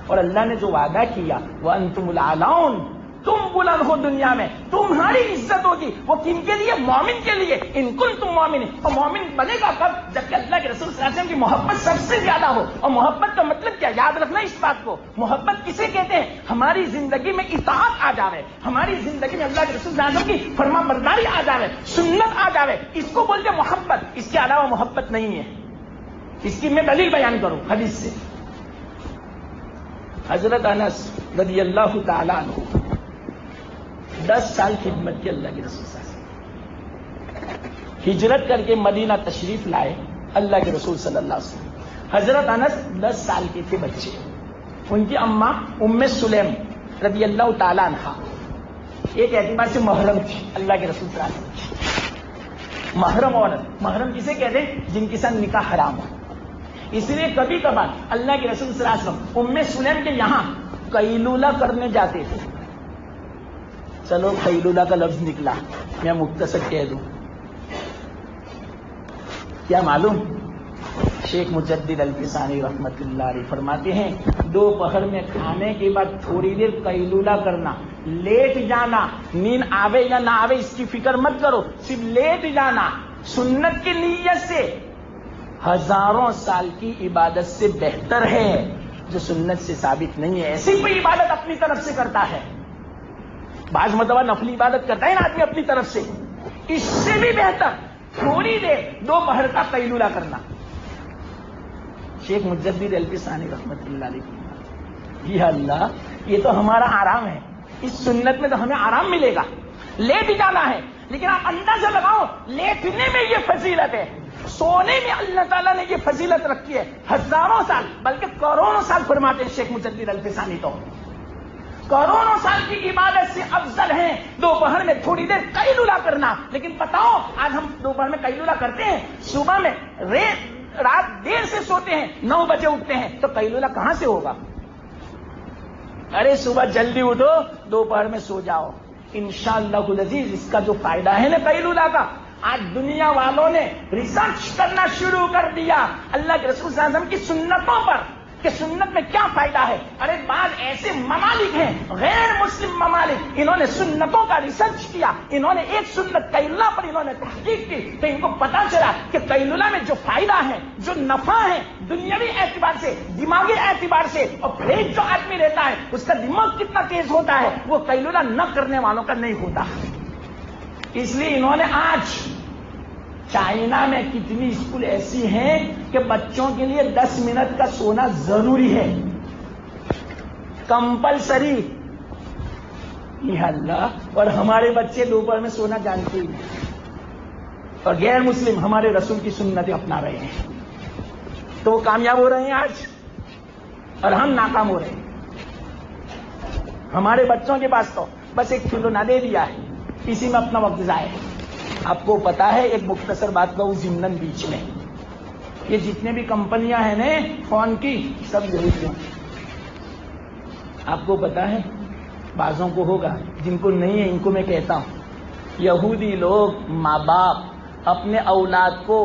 اور اللہ نے جو وعدہ کیا وَأَنْتُمُ الْأَعْلَوْنَ، تم بلند ہو دنیا میں، تمہاری عزت ہوگی. وہ کن کے لیے؟ مومن کے لیے. ان کنتم مومنین. اور مومن بنے گا کب؟ جبکہ اللہ کے رسول صلی اللہ علیہ وسلم کی محبت سب سے زیادہ ہو. اور محبت کا مطلب کیا؟ یاد رکھنا اس بات کو. محبت کسے کہتے ہیں؟ ہماری زندگی میں اطاعت آ جاوے، ہماری زندگی میں اللہ کے رسول صلی اللہ علیہ وسلم کی فرما برداری آ جاوے، سنت آ جاوے، اس کو بولتے محبت. اس کے علاوہ محبت نہیں ہے. اس کی میں دلیل بیان کروں حدیث سے. حضرت انس رضی اللہ تعالیٰ عنہ 10 سال خدمت کی اللہ کے رسول صلی اللہ علیہ وسلم. ہجرت کر کے مدینہ تشریف لائے اللہ کے رسول صلی اللہ علیہ وسلم. حضرت انس 10 سال کے تھے بچے. ان کی اماں ام سلیم رضی اللہ تعالیٰ عنہا ایک اعتبار سے محرم تھی اللہ کے رسول صلی اللہ علیہ وسلم. محرم عورت، محرم کسے کہتے ہیں؟ جن کے ساتھ نکاح حرام ہو. اس لیے کبھی کبھار اللہ کے رسول صلی اللہ علیہ وسلم ام سلیم کے یہاں قیلولہ کرنے جاتے تھے. چلو قیلولہ کا لفظ نکلا، میں مختصر کہہ دوں. کیا معلوم؟ شیخ مجدد الفسانی رحمت اللہ علیہ فرماتے ہیں دوپہر میں کھانے کے بعد تھوڑی دیر قیلولہ کرنا، لیٹ جانا، نیند آوے یا نہ آوے اس کی فکر مت کرو، صرف لیٹ جانا سنت کی نیت سے ہزاروں سال کی عبادت سے بہتر ہے جو سنت سے ثابت نہیں ہے. ایسی کوئی عبادت اپنی طرف سے کرتا ہے، بعض مرتبہ نفلی عبادت کرتا ہے نا آدمی اپنی طرف سے، اس سے بھی بہتر تھوڑی دیر دوپہر کا قیلولہ کرنا. شیخ مجدد الفسانی رحمت اللہ علیہ یہ اللہ، یہ تو ہمارا آرام ہے، اس سنت میں تو ہمیں آرام ملے گا. لیٹ جانا ہے، لیکن آپ اندازہ لگاؤ لیٹنے میں یہ فضیلت ہے، سونے میں اللہ تعالیٰ نے یہ فضیلت رکھی ہے. ہزاروں سال بلکہ کروڑوں سال فرماتے ہیں شیخ مجدد الفسانی، تو کروڑوں سال کی عبادت سے افضل ہے دوپہر میں تھوڑی دیر قیلولہ کرنا. لیکن بتاؤ آج ہم دوپہر میں قیلولہ کرتے ہیں، صبح میں رات دیر سے سوتے ہیں، 9 بجے اٹھتے ہیں، تو قیلولہ کہاں سے ہوگا؟ ارے صبح جلدی اٹھو، دوپہر میں سو جاؤ. انشاءاللہ العزیز اس کا جو فائدہ ہے نا قیلولہ کا، آج دنیا والوں نے ریسرچ کرنا شروع کر دیا اللہ کے رسول صلی اللہ علیہ وسلم کی سنتوں پر کہ سنت میں کیا فائدہ ہے. ارے بعض ایسے ممالک ہیں غیر مسلم ممالک، انہوں نے سنتوں کا ریسرچ کیا، انہوں نے ایک سنت قیلولہ پر انہوں نے تحقیق کی تو ان کو پتا چلا کہ قیلولہ میں جو فائدہ ہے، جو نفع ہے دنیاوی اعتبار سے، دماغی اعتبار سے، اور فریج جو آدمی رہتا ہے اس کا دماغ کتنا تیز ہوتا ہے، وہ قیلولہ نہ کرنے والوں کا نہیں ہوتا. اس لیے انہوں نے آج چائنا میں کتنی اسکول ایسی ہیں کہ بچوں کے لیے 10 منٹ کا سونا ضروری ہے، کمپلسری. یہ اللہ، اور ہمارے بچے دوپہر میں سونا جانتے ہی نہیں، اور غیر مسلم ہمارے رسول کی سنتیں اپنا رہے ہیں، تو وہ کامیاب ہو رہے ہیں آج اور ہم ناکام ہو رہے ہیں. ہمارے بچوں کے پاس تو بس ایک کھلونا دے دیا ہے، اسی میں اپنا وقت ضائع ہے. آپ کو پتا ہے ایک مختصر بات کہوں ضمن بیچ میں، یہ جتنے بھی کمپنیاں ہیں نا فون کی سب یہودیوں. آپ کو پتا ہے، بعضوں کو ہوگا، جن کو نہیں ہے ان کو میں کہتا ہوں، یہودی لوگ ماں باپ اپنے اولاد کو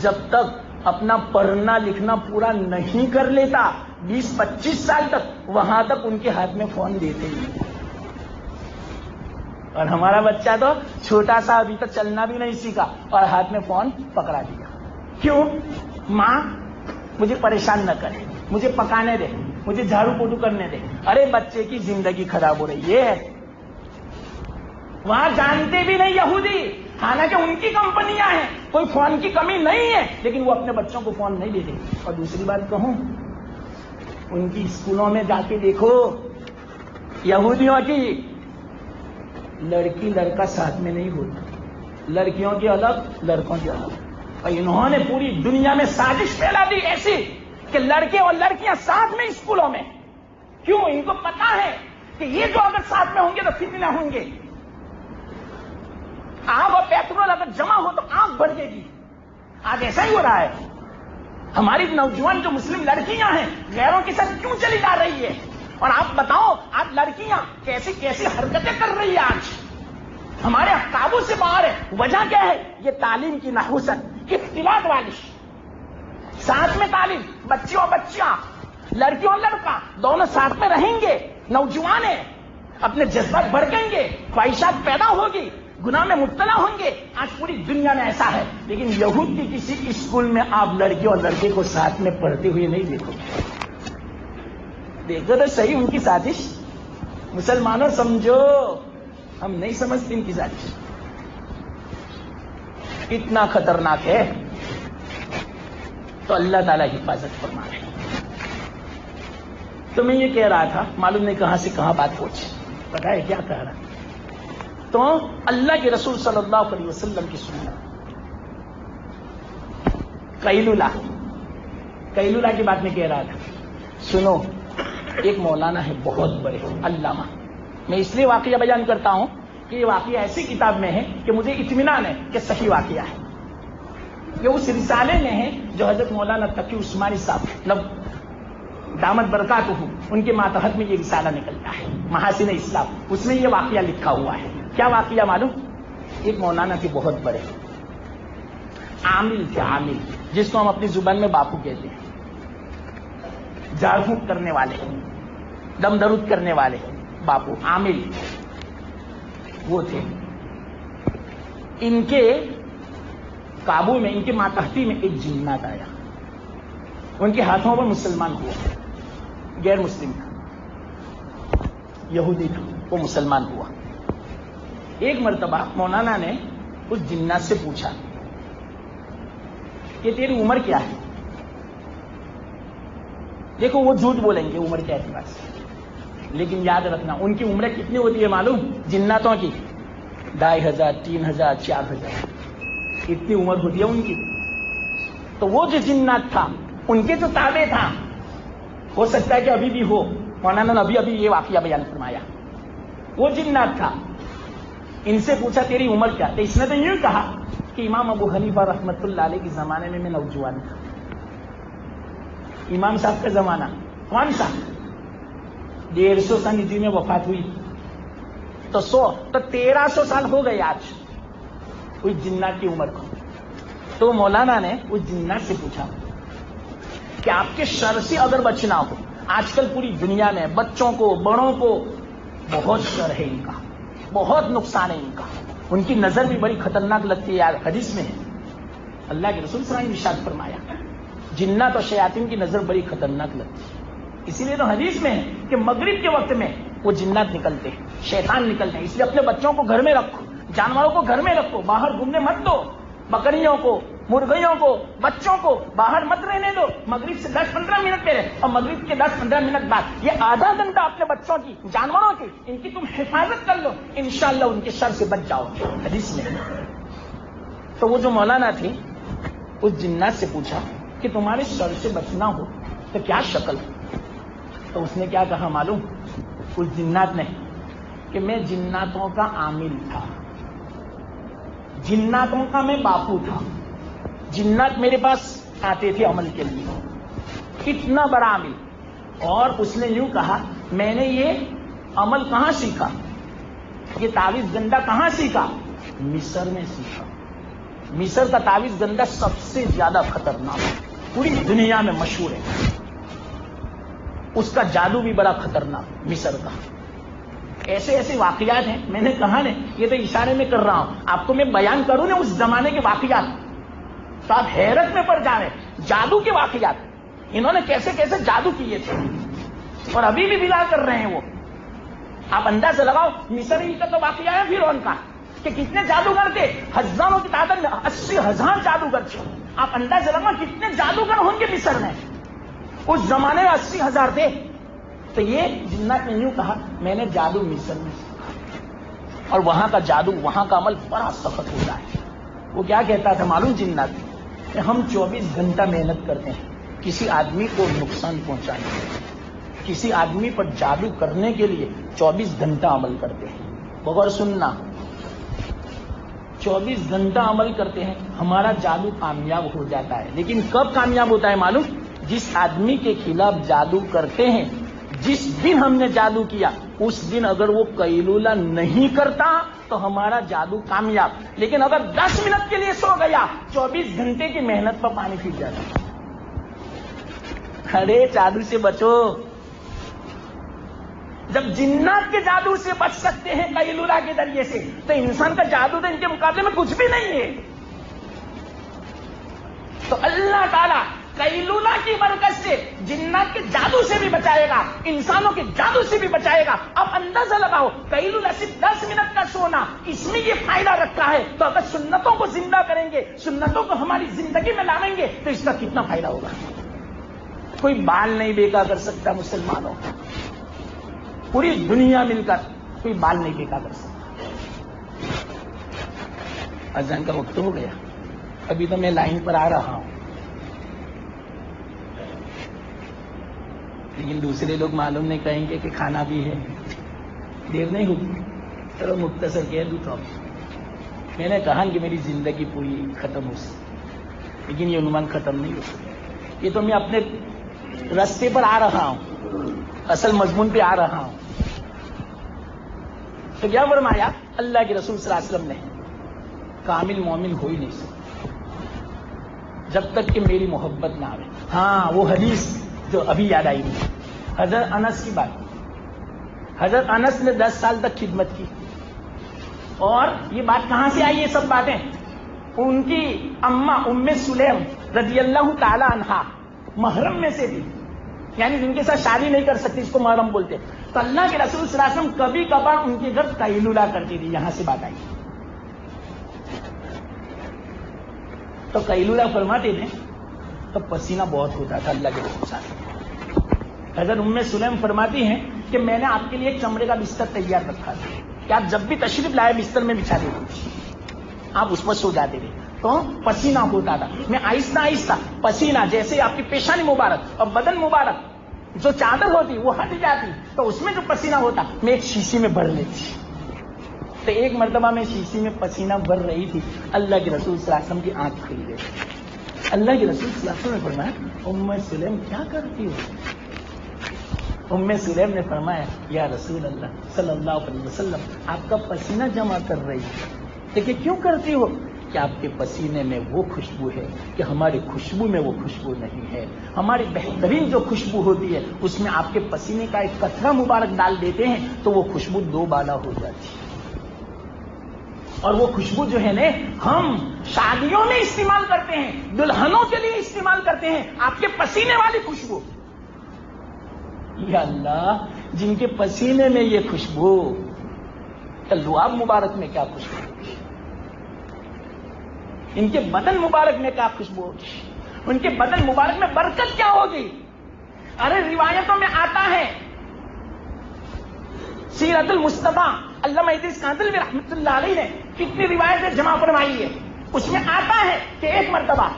جب تک اپنا پڑھنا لکھنا پورا نہیں کر لیتا 20-25 سال تک وہاں تک ان کے ہاتھ میں فون دیتے ہی نہیں. اور ہمارا بچہ تو چھوٹا سا ابھی تک چلنا بھی نہیں سیکھا اور ہاتھ میں فون پکڑا دیا. کیوں؟ ماں مجھے پریشان نہ کرے, مجھے پکانے دے, مجھے جھاڑو پوچھو کرنے دے. ارے بچے کی زندگی خراب ہو رہی ہے. وہاں جانتے بھی نہیں یہودی, حالانکہ ان کی کمپنیاں ہیں, کوئی فون کی کمی نہیں ہے, لیکن وہ اپنے بچوں کو فون نہیں دیتے. اور دوسری بات کہوں, ان کی اسکولوں میں جا کے دیکھو, یہودیوں کی لڑکی لڑکا ساتھ میں نہیں ہوتا, لڑکیوں کی الگ لڑکوں کی الگ. اور انہوں نے پوری دنیا میں سازش پھیلا دی ایسی کہ لڑکے اور لڑکیاں ساتھ میں اسکولوں میں. کیوں؟ ان کو پتا ہے کہ یہ جو اگر ساتھ میں ہوں گے تو فتنہ ہوں گے. آگ اور پیٹرول اگر جمع ہو تو آگ بڑھ جائے گی. آج ایسا ہی ہو رہا ہے. ہماری نوجوان جو مسلم لڑکیاں ہیں غیروں کے ساتھ کیوں چلی جا رہی ہے؟ اور آپ بتاؤ, آپ لڑکیاں کیسی کیسی حرکتیں کر رہی ہیں آج, ہمارے قابو سے باہر ہے. وجہ کیا ہے؟ یہ تعلیم کی نحوست, اختلاط والی. ساتھ میں تعلیم, بچے اور بچیاں, لڑکی اور لڑکا دونوں ساتھ میں رہیں گے. نوجوان ہیں, اپنے جذبات بھڑکیں گے, خواہشات پیدا ہوگی, گناہ میں مبتلا ہوں گے. آج پوری دنیا میں ایسا ہے. لیکن یہود کی کسی اسکول میں آپ لڑکی اور لڑکے کو ساتھ میں پڑھتے ہوئے نہیں دیکھو گے. دیکھو تو صحیح ان کی سازش. مسلمانوں سمجھو, ہم نہیں سمجھتے ان کی سازش اتنا خطرناک ہے. تو اللہ تعالیٰ حفاظت فرما رہے. تو میں یہ کہہ رہا تھا, معلوم نہیں کہاں سے کہاں بات پہنچی. پتہ ہے کیا کہہ رہا؟ تو اللہ کے رسول صلی اللہ علیہ وسلم کی سنت قیلولہ کی بات میں کہہ رہا تھا. سنو, ایک مولانا ہے بہت بڑے, علامہ. میں اس لیے واقعہ بیان کرتا ہوں کہ یہ واقعہ ایسی کتاب میں ہے کہ مجھے اطمینان ہے کہ صحیح واقعہ ہے. یہ اس رسالے میں ہے جو حضرت مولانا تقی عثمانی صاحب دامت برکاتہ ان کے ماتحت میں یہ رسالہ نکلتا ہے, محاسن اسلام. اس میں یہ واقعہ لکھا ہوا ہے. کیا واقعہ معلوم؟ ایک مولانا تھے بہت بڑے, عامل تھے, عامل جس کو ہم اپنی زبان میں باپو کہتے ہیں. جھاڑ پھونک کرنے والے, دم درود کرنے والے باپو, عامل وہ تھے. ان کے قابو میں, ان کے ماتحتی میں ایک جنات آیا. ان کے ہاتھوں پر مسلمان ہوا, غیر مسلم تھا, یہودی تھا, وہ مسلمان ہوا. ایک مرتبہ مولانا نے اس جنات سے پوچھا کہ تیری عمر کیا ہے؟ دیکھو وہ جھوٹ بولیں گے عمر کے اعتبار سے, لیکن یاد رکھنا ان کی عمریں کتنی ہوتی ہے معلوم؟ جناتوں کی 2500, 3000, 4000 اتنی عمر ہوتی ہے ان کی. تو وہ جو جنات تھا ان کے جو تابع تھا, ہو سکتا ہے کہ ابھی بھی ہو, مولانا نے ابھی یہ واقعہ بیان فرمایا. وہ جنات تھا, ان سے پوچھا تیری عمر کیا؟ تو اس نے تو یوں کہا کہ امام ابو حنیفہ رحمۃ اللہ علیہ کے زمانے میں نوجوان تھا. امام صاحب کا زمانہ کون سا؟ 150 سال ہجری میں وفات ہوئی, تو 1300 سال ہو گئے آج اس جنات کی عمر کو. تو مولانا نے اس جنات سے پوچھا کہ آپ کے شر سے اگر بچنا ہو, آج کل پوری دنیا میں بچوں کو بڑوں کو بہت شر ہے, ان کا بہت نقصان ہے ان کا, ان کی نظر بھی بڑی خطرناک لگتی ہے. یار حدیث میں ہے, اللہ کے رسول صلی اللہ علیہ وسلم نے ارشاد فرمایا جنات اور شیاطین کی نظر بڑی خطرناک لگتی ہے. اسی لیے تو حدیث میں ہے کہ مغرب کے وقت میں وہ جنات نکلتے ہیں, شیطان نکلتے ہیں. اس لیے اپنے بچوں کو گھر میں رکھو, جانوروں کو گھر میں رکھو, باہر گھومنے مت دو. بکریوں کو, مرغیوں کو, بچوں کو باہر مت رہنے دو. مغرب سے 10-15 منٹ پہلے اور مغرب کے 10-15 منٹ بعد یہ آدھا گھنٹہ اپنے بچوں کی, جانوروں کی, ان کی تم حفاظت کر لو, انشاءاللہ ان کے شر سے بچ جاؤ. حدیث میں. تو وہ جو مولانا تھے اس جنات سے پوچھا کہ تمہارے شر سے بچنا ہو تو کیا شکل؟ تو اس نے کیا کہا معلوم؟ اس جنات نے کہ میں جناتوں کا عامل تھا, جناتوں کا میں باپو تھا, جنات میرے پاس آتے تھے عمل کے لیے, اتنا بڑا عامل. اور اس نے یوں کہا میں نے یہ عمل کہاں سیکھا, یہ تعویذ گنڈا کہاں سیکھا؟ مصر میں سیکھا. مصر کا تعویذ گنڈا سب سے زیادہ خطرناک, پوری دنیا میں مشہور ہے. اس کا جادو بھی بڑا خطرناک، مصر کا ایسے ایسے واقعات ہیں. میں نے کہا نا یہ تو اشارے میں کر رہا ہوں، آپ کو میں بیان کروں نا اس زمانے کے واقعات تو آپ حیرت میں پڑ جا رہے ہیں. جادو کے واقعات انہوں نے کیسے کیسے جادو کیے تھے اور ابھی بھی بلا کر رہے ہیں وہ. آپ اندازہ لگاؤ مصر ہی کا تو واقعہ ہے پھر ان کا کہ کتنے جادوگر تھے، ہزاروں کی تعداد میں 80,000 جادوگر تھے. آپ اندازہ لگاؤ کتنے جادوگر ہوں گے مصر میں. اس زمانے میں 80,000 تھے. تو یہ جنات نے یوں کہا میں نے جادو مصر میں سیکھا اور وہاں کا جادو، وہاں کا عمل بڑا سخت ہوتا ہے. وہ کیا کہتا تھا معلوم جنات کہ ہم 24 گھنٹہ محنت کرتے ہیں کسی آدمی کو نقصان پہنچانے کے لیے، کسی آدمی پر جادو کرنے کے لیے 24 گھنٹہ عمل کرتے ہیں. بغور سننا 24 گھنٹہ عمل کرتے ہیں، ہمارا جادو کامیاب ہو جاتا ہے. لیکن کب کامیاب ہوتا ہے معلوم؟ جس آدمی کے خلاف جادو کرتے ہیں، جس دن ہم نے جادو کیا اس دن اگر وہ قیلولہ نہیں کرتا تو ہمارا جادو کامیاب. لیکن اگر 10 منٹ کے لیے سو گیا 24 گھنٹے کی محنت پر پانی پھر جاتا. ارے جادو سے بچو. جب جنات کے جادو سے بچ سکتے ہیں قیلولہ کے ذریعے سے تو انسان کا جادو تو ان کے مقابلے میں کچھ بھی نہیں ہے. تو اللہ تعالیٰ قیلولہ کی برکت سے جنات کے جادو سے بھی بچائے گا، انسانوں کے جادو سے بھی بچائے گا. اب اندازہ لگاؤ قیلولہ صرف 10 منٹ کا سونا اس میں یہ فائدہ رکھا ہے تو اگر سنتوں کو زندہ کریں گے، سنتوں کو ہماری زندگی میں لائیں گے تو اس کا کتنا فائدہ ہوگا. کوئی بال نہیں بیکا کر سکتا مسلمانوں، پوری دنیا مل کر کوئی بال نہیں بیکا کر سکتا. اذان کا وقت ہو گیا، ابھی تو میں لائن پر آ رہا ہوں لیکن دوسرے لوگ معلوم نہیں کہیں گے کہ کھانا بھی ہے. دیر نہیں ہوگی، چلو مختصر کہہ دوں تو میں نے کہا کہ میری زندگی پوری ختم ہو سکتی لیکن یہ عنوان ختم نہیں ہو سکتا. یہ تو میں اپنے راستے پر آ رہا ہوں، اصل مضمون پہ آ رہا ہوں. تو کیا فرمایا اللہ کے رسول صلی اللہ علیہ وسلم نے، کامل مومن ہو ہی نہیں سکتا جب تک کہ میری محبت نہ آئے. ہاں وہ حدیث جو ابھی یاد آئی مجھے، حضرت انس کی بات. حضرت انس نے 10 سال تک خدمت کی اور یہ بات کہاں سے آئی؟ یہ سب باتیں ان کی اماں ام سلیم رضی اللہ تعالی عنہا محرم میں سے تھی، یعنی جن کے ساتھ شادی نہیں کر سکتی، اس کو محرم بولتے. تو اللہ کے رسول صلی اللہ علیہ وسلم کبھی کبھار ان کے گھر قیلولہ کرتی تھی. یہاں سے بات آئی. تو قیلولہ فرماتے تھے تو پسینہ بہت ہوتا تھا اللہ کے رسول صلی اللہ علیہ وسلم. حضرت ام سلیم فرماتی ہیں کہ میں نے آپ کے لیے ایک چمڑے کا بستر تیار رکھا تھا کہ آپ جب بھی تشریف لائے بستر میں بچھا دیتے، آپ اس پر سو جاتے تھے تو پسینہ ہوتا تھا. میں آہستہ آہستہ پسینہ جیسے آپ کی پیشانی مبارک اور بدن مبارک جو چادر ہوتی وہ ہٹ جاتی تو اس میں جو پسینہ ہوتا میں ایک شیشی میں بھر لیتی. تو ایک مرتبہ میں شیشی میں پسینہ بھر رہی تھی، اللہ کے رسول صلی اللہ علیہ وسلم کی آنکھ کھل گئی. اللہ کے رسول صلی اللہ علیہ وسلم نے فرمایا ام سلیم کیا کرتی ہو؟ ام سلیم نے فرمایا یا رسول اللہ صلی اللہ علیہ وسلم آپ کا پسینہ جمع کر رہی ہے. دیکھیے کیوں کرتی ہو؟ کہ آپ کے پسینے میں وہ خوشبو ہے کہ ہماری خوشبو میں وہ خوشبو نہیں ہے. ہماری بہترین جو خوشبو ہوتی ہے اس میں آپ کے پسینے کا ایک قطرہ مبارک ڈال دیتے ہیں تو وہ خوشبو 2 بالا ہو جاتی ہے. اور وہ خوشبو جو ہے نا ہم شادیوں میں استعمال کرتے ہیں، دلہنوں کے لیے استعمال کرتے ہیں، آپ کے پسینے والی خوشبو. یا اللہ جن کے پسینے میں یہ خوشبو، لعاب مبارک میں کیا خوشبو، ان کے بدن مبارک میں کیا خوشبو ہوگی، ان کے بدن مبارک میں برکت کیا ہوگی. ارے روایتوں میں آتا ہے، سیرت المصطفیٰ علامہ ادریس کاندلوی رحمۃ اللہ علیہ نے کتنی روایتیں جمع فرمائی ہے. اس میں آتا ہے کہ ایک مرتبہ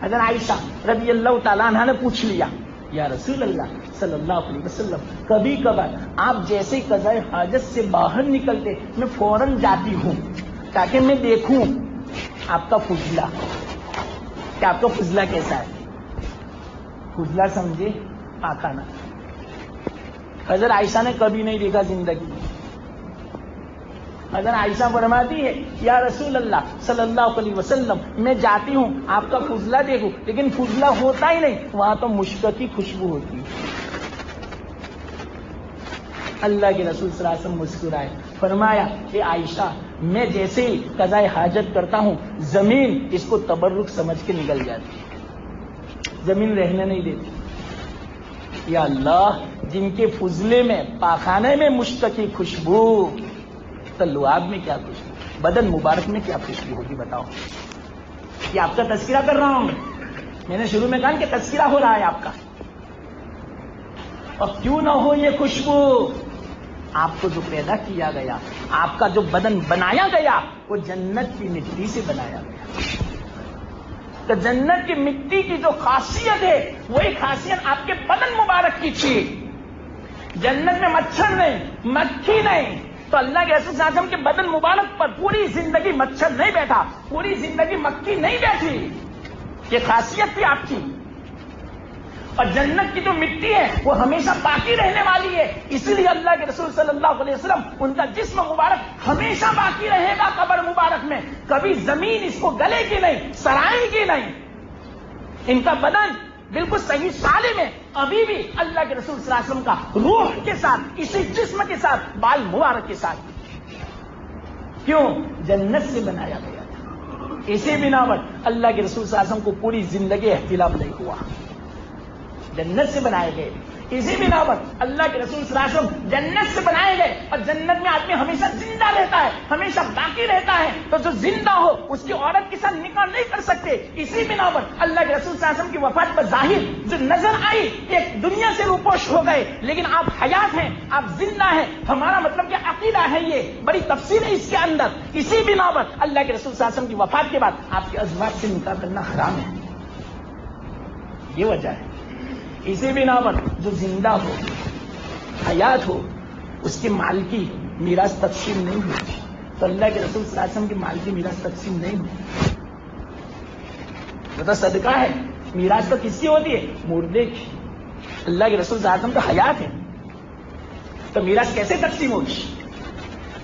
حضرت عائشہ رضی اللہ تعالیٰ عنہ نے پوچھ لیا یا رسول اللہ صلی اللہ علیہ وسلم کبھی کبھار آپ جیسے قضاء حاجت سے باہر نکلتے میں فوراً جاتی ہوں تاکہ میں دیکھوں آپ کا فضلہ، کہ آپ کا فضلہ کیسا ہے. فضلہ سمجھے پاخانہ. حضرت عائشہ نے کبھی نہیں دیکھا زندگی میں. حضرت عائشہ فرماتی ہے یا رسول اللہ صلی اللہ علیہ وسلم میں جاتی ہوں آپ کا فضلہ دیکھوں لیکن فضلہ ہوتا ہی نہیں، وہاں تو مشک کی خوشبو ہوتی ہے. اللہ کے رسول صلی اللہ علیہ وسلم مسکرائے، فرمایا کہ عائشہ میں جیسے ہی قضائے حاجت کرتا ہوں زمین اس کو تبرک سمجھ کے نکل جاتی، زمین رہنے نہیں دیتی۔ یا اللہ، جن کے فضلے میں پاخانے میں مشتقی خوشبو، تو لعاب میں کیا خوشبو، بدن مبارک میں کیا خوشبو ہوگی بتاؤ؟ یہ آپ کا تذکرہ کر رہا ہوں میں نے شروع میں کہا کہ تذکرہ ہو رہا ہے آپ کا، اور کیوں نہ ہو یہ خوشبو؟ آپ کو جو پیدا کیا گیا، آپ کا جو بدن بنایا گیا، وہ جنت کی مٹی سے بنایا گیا۔ تو جنت کی مٹی کی جو خاصیت ہے وہی خاصیت آپ کے بدن مبارک کی تھی۔ جنت میں مچھر نہیں، مکھی نہیں، تو اللہ کے رسول صلی اللہ علیہ وسلم کے بدن مبارک پر پوری زندگی مچھر نہیں بیٹھا، پوری زندگی مکھی نہیں بیٹھی، یہ خاصیت تھی آپ کی۔ اور جنت کی جو مٹی ہے وہ ہمیشہ باقی رہنے والی ہے، اسی لیے اللہ کے رسول صلی اللہ علیہ وسلم ان کا جسم مبارک ہمیشہ باقی رہے گا قبر مبارک میں، کبھی زمین اس کو گلے گی نہیں، سرائے گی نہیں، ان کا بدن بالکل صحیح سالم ہے، ابھی بھی اللہ کے رسول صلی اللہ علیہ وسلم کا روح کے ساتھ، اسی جسم کے ساتھ، بال مبارک کے ساتھ۔ کیوں؟ جنت سے بنایا گیا تھا۔ اسی بنا پر اللہ کے رسول صلی اللہ علیہ وسلم کو پوری زندگی احتلام نہیں ہوا، جنت سے بنائے گئے۔ اسی بنا پر اللہ کے رسول صلی اللہ علیہ وسلم جنت سے بنائے گئے، اور جنت میں آدمی ہمیشہ زندہ رہتا ہے، ہمیشہ باقی رہتا ہے، تو جو زندہ ہو اس کی عورت کے ساتھ نکاح نہیں کر سکتے۔ اسی بنا پر اللہ کے رسول صلی اللہ علیہ وسلم کی وفات پر ظاہر جو نظر آئی کہ دنیا سے روپوش ہو گئے، لیکن آپ حیات ہیں، آپ زندہ ہیں، ہمارا مطلب کہ عقیدہ ہے، یہ بڑی تفصیل ہے اس کے اندر۔ اسی بنا پر اللہ کے رسول صلی اللہ علیہ وسلم کی وفات کے بعد آپ کے ازواج سے نکاح کرنا حرام ہے، یہ وجہ ہے۔ اسی بنا پر جو زندہ ہو، حیات ہو، اس کے مال کی میراث تقسیم نہیں ہوتی، تو اللہ کے رسول صلی اللہ علیہ وسلم کے مال کی میراث تقسیم نہیں ہوتی، وہ تو صدقہ ہے۔ میراث تو کس کی ہوتی ہے؟ مردے کی۔ اللہ کے رسول صلی اللہ علیہ وسلم تو حیات ہے، تو میراث کیسے تقسیم ہوگی؟